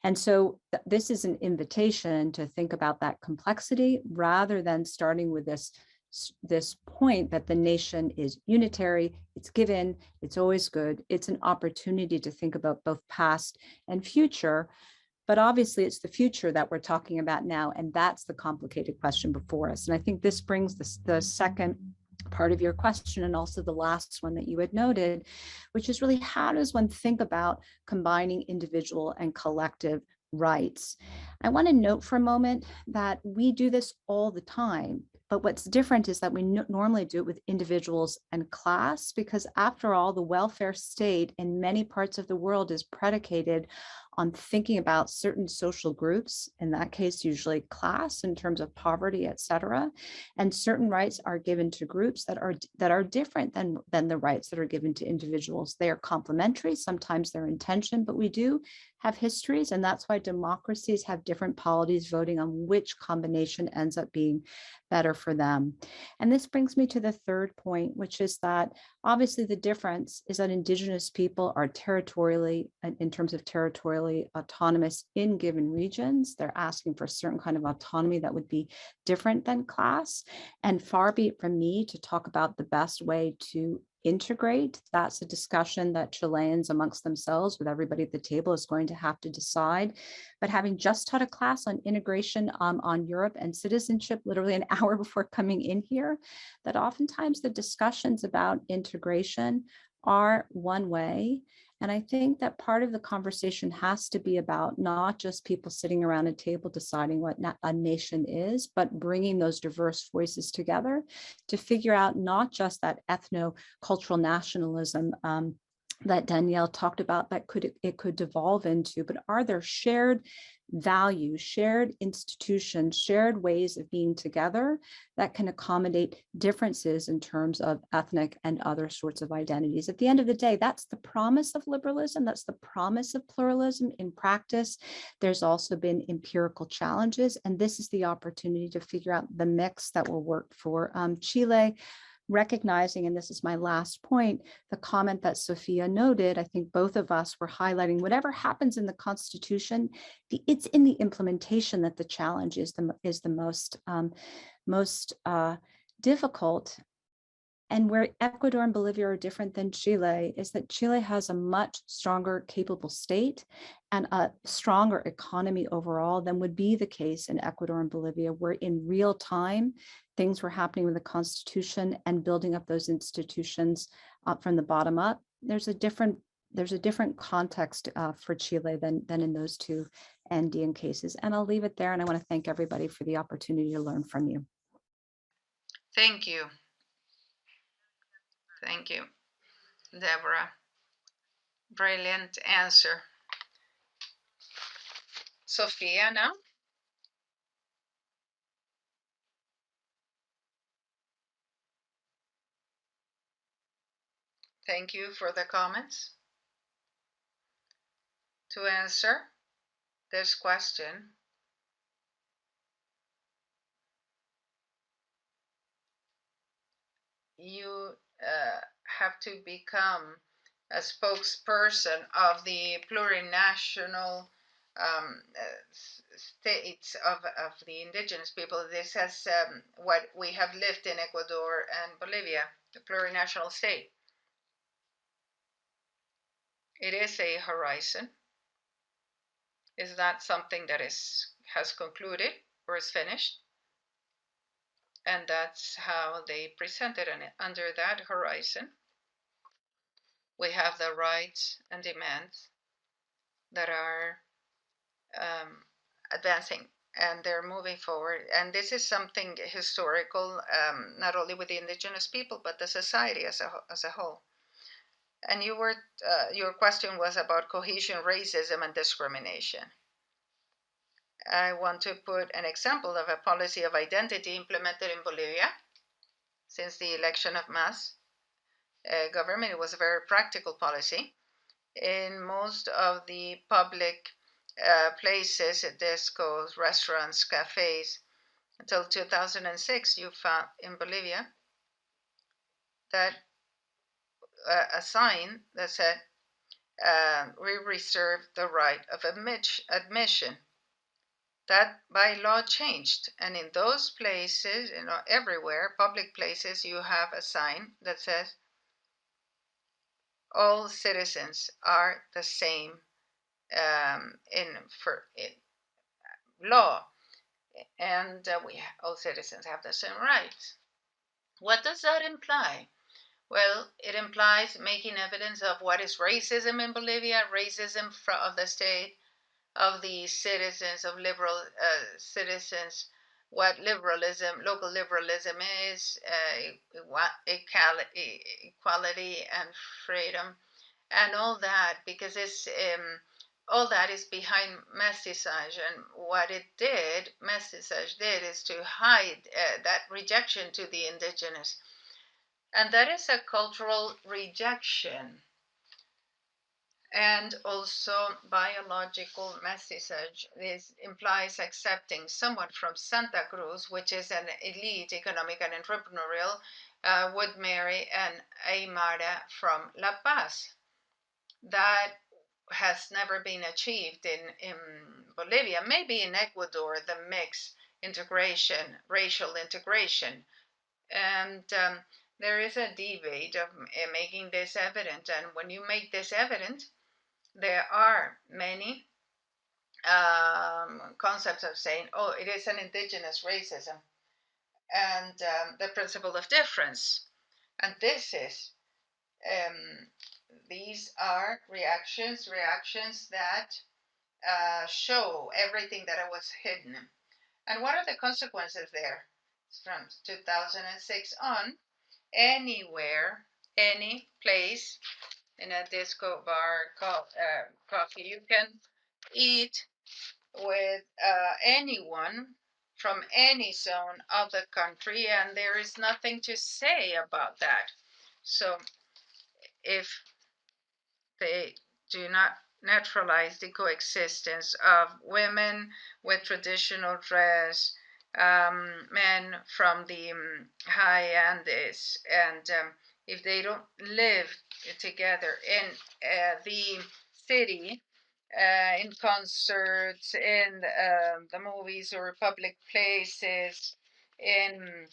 And so this is an invitation to think about that complexity, rather than starting with this point that the nation is unitary, it's given, it's always good. It's an opportunity to think about both past and future. But obviously, it's the future that we're talking about now, and that's the complicated question before us. And I think this brings the second part of your question, and also the last one that you had noted, which is really, how does one think about combining individual and collective rights? I want to note for a moment that we do this all the time. But what's different is that we normally do it with individuals and class, because after all, the welfare state in many parts of the world is predicated on thinking about certain social groups, in that case, usually class in terms of poverty, et cetera. And certain rights are given to groups that are different than the rights that are given to individuals. They are complementary, sometimes they're in tension, but we do have histories, and that's why democracies have different polities voting on which combination ends up being better for them. And this brings me to the third point, which is that obviously the difference is that indigenous people are territorially, in terms of territorially autonomous in given regions. They're asking for a certain kind of autonomy that would be different than class. And far be it from me to talk about the best way to integrate. That's a discussion that Chileans amongst themselves, with everybody at the table, is going to have to decide. But having just taught a class on integration on Europe and citizenship, literally an hour before coming in here, that oftentimes the discussions about integration are one way. And I think that part of the conversation has to be about not just people sitting around a table deciding what a nation is, but bringing those diverse voices together to figure out not just that ethno-cultural nationalism that Danielle talked about that it could devolve into, but are there shared values, shared institutions, shared ways of being together that can accommodate differences in terms of ethnic and other sorts of identities? At the end of the day, that's the promise of liberalism. That's the promise of pluralism. In practice, there's also been empirical challenges, and this is the opportunity to figure out the mix that will work for Chile, recognizing, and this is my last point, the comment that Sofia noted. I think both of us were highlighting whatever happens in the Constitution, it's in the implementation that the challenge is the most difficult. And where Ecuador and Bolivia are different than Chile is that Chile has a much stronger, capable state and a stronger economy overall than would be the case in Ecuador and Bolivia, where in real time, things were happening with the Constitution and building up those institutions from the bottom up. There's a different context for Chile than in those two Andean cases. And I'll leave it there. And I want to thank everybody for the opportunity to learn from you. Thank you. Thank you, Deborah. Brilliant answer. Sofia now. Thank you for the comments. To answer this question, you have to become a spokesperson of the plurinational states of the indigenous people. This has what we have lived in Ecuador and Bolivia, the plurinational state. It is a horizon. Is not something that has concluded or is finished. And that's how they presented it. Under that horizon, we have the rights and demands that are advancing, and they're moving forward. And this is something historical, not only with the indigenous people, but the society as a whole. And your question was about cohesion, racism, and discrimination. I want to put an example of a policy of identity implemented in Bolivia since the election of mass government. It was a very practical policy. In most of the public places, discos, restaurants, cafes, until 2006, you found in Bolivia that a sign that said, we reserve the right of admission. That by law changed, and in those places, everywhere, public places, you have a sign that says all citizens are the same in law, and all citizens have the same rights. What does that imply? Well, it implies making evidence of what is racism in Bolivia, racism of the state, of the citizens, of liberal citizens, what local liberalism is, equality and freedom, and all that, because it's all that is behind mestiçage, and what mestiçage did is to hide that rejection to the indigenous. And that is a cultural rejection and also biological mestiçage. This implies accepting someone from Santa Cruz, which is an elite, economic and entrepreneurial, would marry an Aymara from La Paz. That has never been achieved in Bolivia, maybe in Ecuador, the mixed integration, racial integration. And there is a debate of making this evident. And when you make this evident, there are many concepts of saying, oh, it is an indigenous racism and the principle of difference. And these are reactions that show everything that was hidden. And what are the consequences there? From 2006 on, anywhere, any place in a disco bar, coffee, you can eat with anyone from any zone of the country, and there is nothing to say about that. So if they do not naturalize the coexistence of women with traditional dress, men from the high Andes, and if they don't live together in the city, in concerts, in the movies or public places, in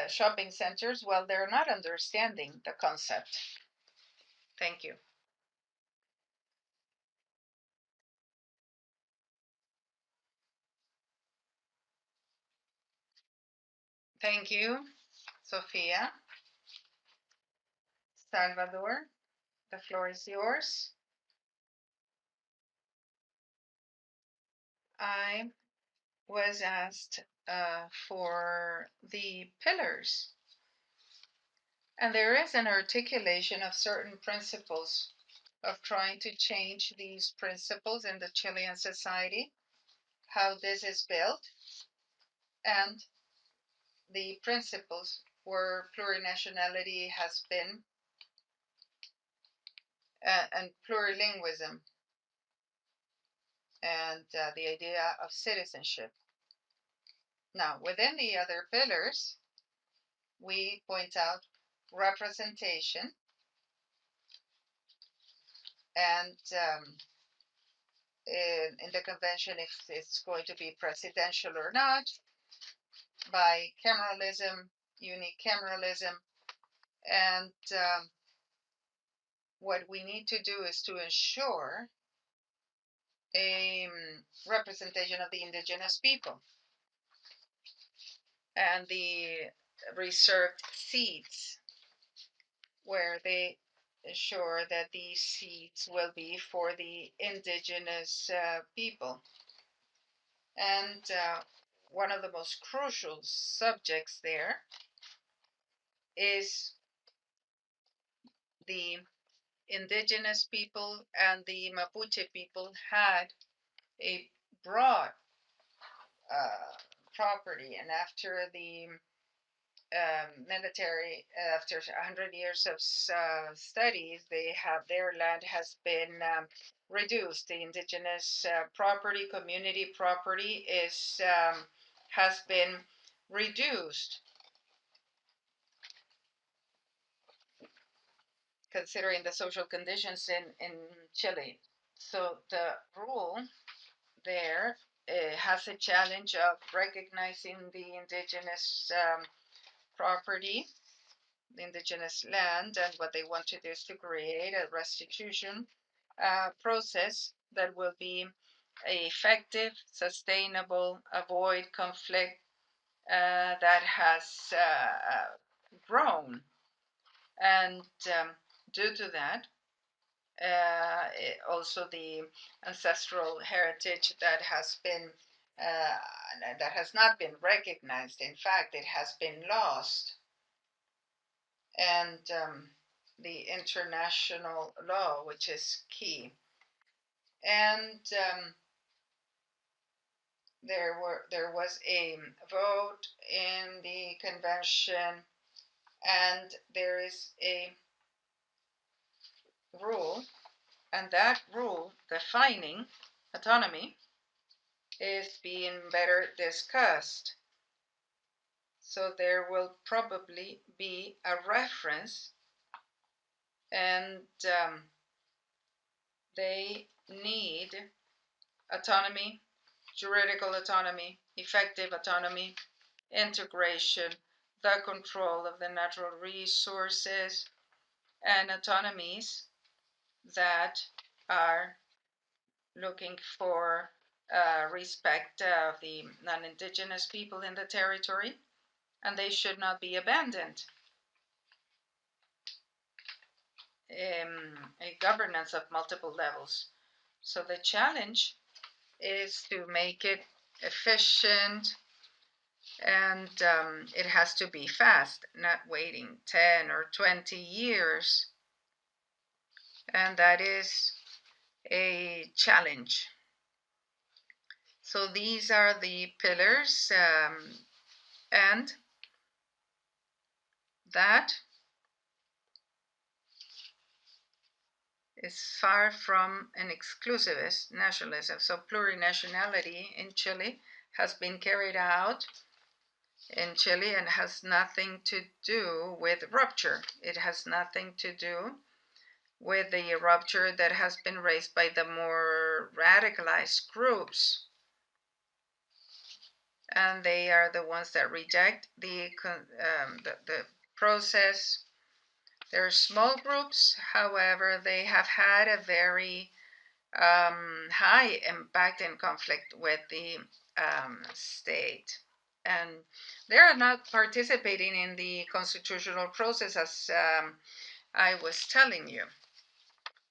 shopping centers, well, they're not understanding the concept. Thank you. Thank you, Sofia. Salvador, the floor is yours. I was asked for the pillars, and there is an articulation of certain principles of trying to change these principles in the Chilean society, how this is built, and the principles where plurinationality has been and plurilingualism and the idea of citizenship. Now, within the other pillars, we point out representation and in the convention, if it's going to be presidential or not, bicameralism, unicameralism, and what we need to do is to ensure a representation of the indigenous people and the reserved seats where they ensure that these seats will be for the indigenous people. And one of the most crucial subjects there is the indigenous people and the Mapuche people had a broad property, and after the military, after 100 years of studies, their land has been reduced. The indigenous property, community property, has been reduced, considering the social conditions in Chile. So the rule there has a challenge of recognizing the indigenous property, the indigenous land, and what they want to do is to create a restitution process that will be effective, sustainable, avoid conflict that has grown. And due to that, also the ancestral heritage that has not been recognized. In fact, it has been lost. And the international law, which is key. And there was a vote in the convention, and there is a rule, and that rule defining autonomy is being better discussed. So there will probably be a reference, and they need autonomy, juridical autonomy, effective autonomy, integration, the control of the natural resources, and autonomies that are looking for respect of the non-indigenous people in the territory, and they should not be abandoned. A governance of multiple levels. So the challenge is to make it efficient, and it has to be fast, not waiting 10 or 20 years. And that is a challenge. So these are the pillars, and that is far from an exclusivist nationalism. So plurinationality in Chile has been carried out in Chile and has nothing to do with rupture. It has nothing to do with the rupture that has been raised by the more radicalized groups. And they are the ones that reject the process. There are small groups, however, they have had a very high impact in conflict with the state. And they are not participating in the constitutional process, as I was telling you.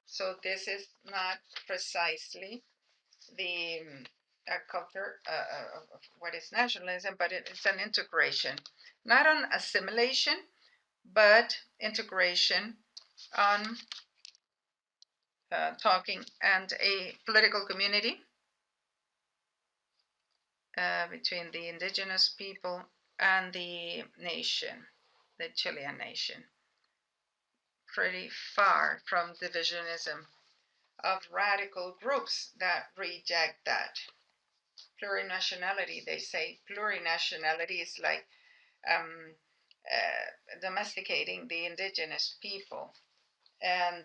So this is not precisely the culture of what is nationalism, but it's an integration, not on assimilation, but integration on talking and a political community between the indigenous people and the nation, the Chilean nation. Pretty far from divisionism of radical groups that reject that. Plurinationality, they say plurinationality is like domesticating the indigenous people. And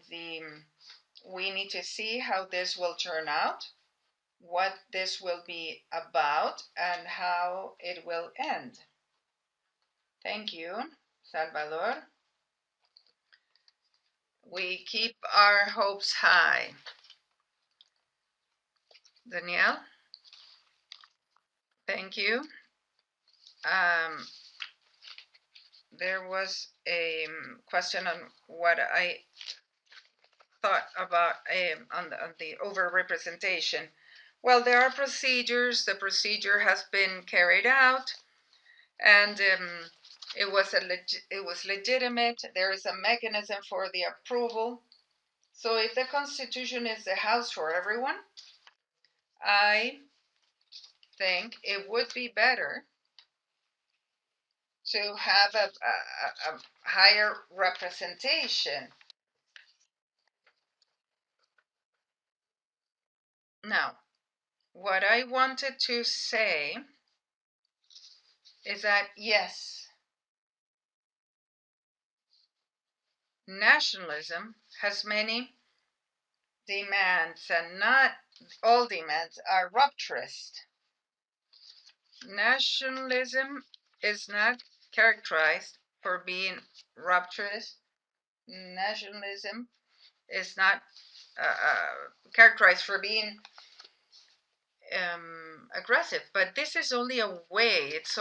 we need to see how this will turn out, what this will be about, and how it will end. Thank you, Salvador. We keep our hopes high. Danielle, thank you. There was a question on what I thought about on the overrepresentation. Well, there are procedures. The procedure has been carried out, and it was legitimate. There is a mechanism for the approval. So if the Constitution is the house for everyone, I think it would be better to have a higher representation. Now, what I wanted to say is that, yes, nationalism has many demands, and not all demands are rupturist. Nationalism is not characterized for being rupturist. Nationalism is not characterized for being aggressive, but this is only a way. It's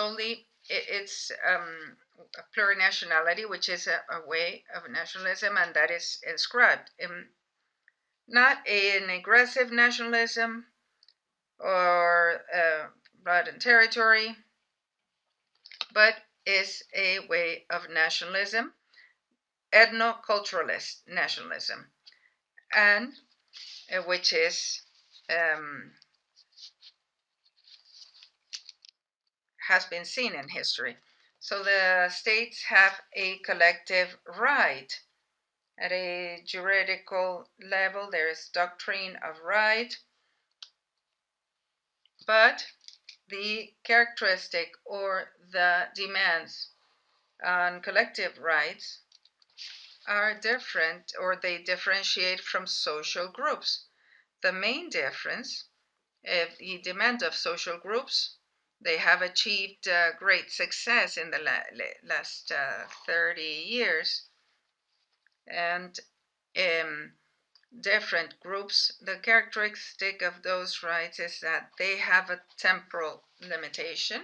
plurinationality, which is a way of nationalism, and that is inscribed in not an aggressive nationalism or blood and territory, but is a way of nationalism, ethno-culturalist nationalism, and which is has been seen in history. So the states have a collective right. At a juridical level, there is doctrine of right, but the characteristic or the demands on collective rights are different, or they differentiate from social groups. The main difference, if the demand of social groups, they have achieved great success in the last 30 years. And in different groups, the characteristic of those rights is that they have a temporal limitation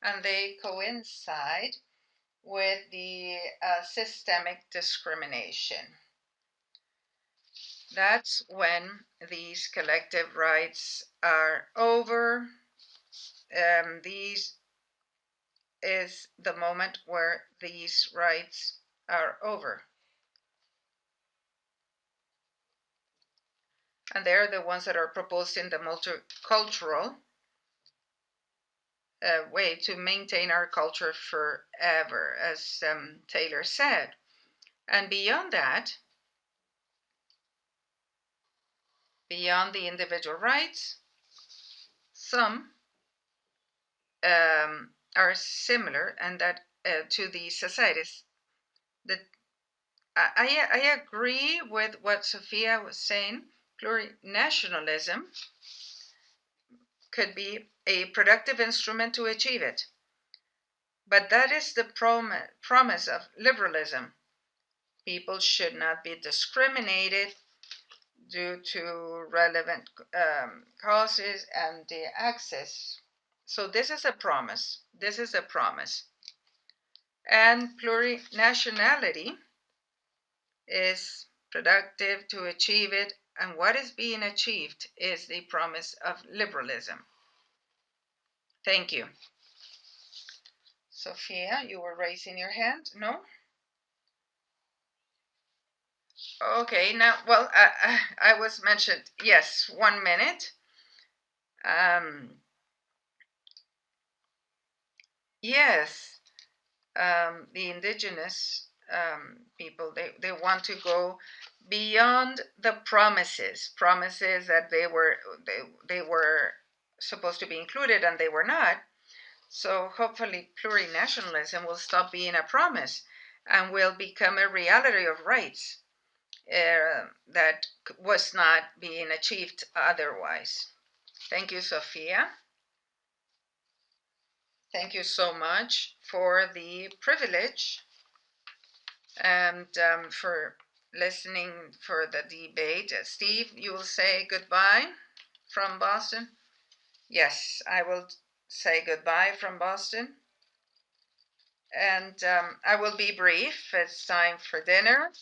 and they coincide with the systemic discrimination. That's when these collective rights are over. These is the moment where these rights are over. And they're the ones that are proposed in the multicultural way to maintain our culture forever, as Taylor said. And beyond that, beyond the individual rights, some are similar, and that to the societies. That I agree with what Sofia was saying. Plurinationalism could be a productive instrument to achieve it. But that is the promise of liberalism. People should not be discriminated due to relevant causes and the access. So this is a promise. This is a promise. And plurinationality is productive to achieve it. And what is being achieved is the promise of liberalism. Thank you. Sofia, you were raising your hand? No? Okay, now, well, I was mentioned, yes, 1 minute. Yes, the indigenous people, they want to go beyond the promises that they were supposed to be included and they were not. So hopefully plurinationalism will stop being a promise and will become a reality of rights that was not being achieved otherwise. Thank you, Sofia. Thank you so much for the privilege and for listening for the debate. Steve, you will say goodbye from Boston? Yes, I will say goodbye from Boston. And I will be brief. It's time for dinner.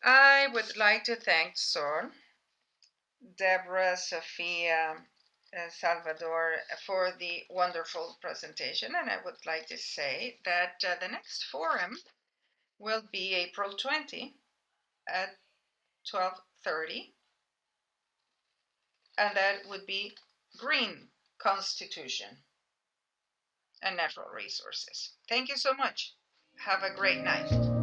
I would like to thank Sol, Deborah, Sofia, Salvador for the wonderful presentation. And I would like to say that the next forum will be April 20 at 12:30. And that would be Green Constitution and Natural Resources. Thank you so much. Have a great night.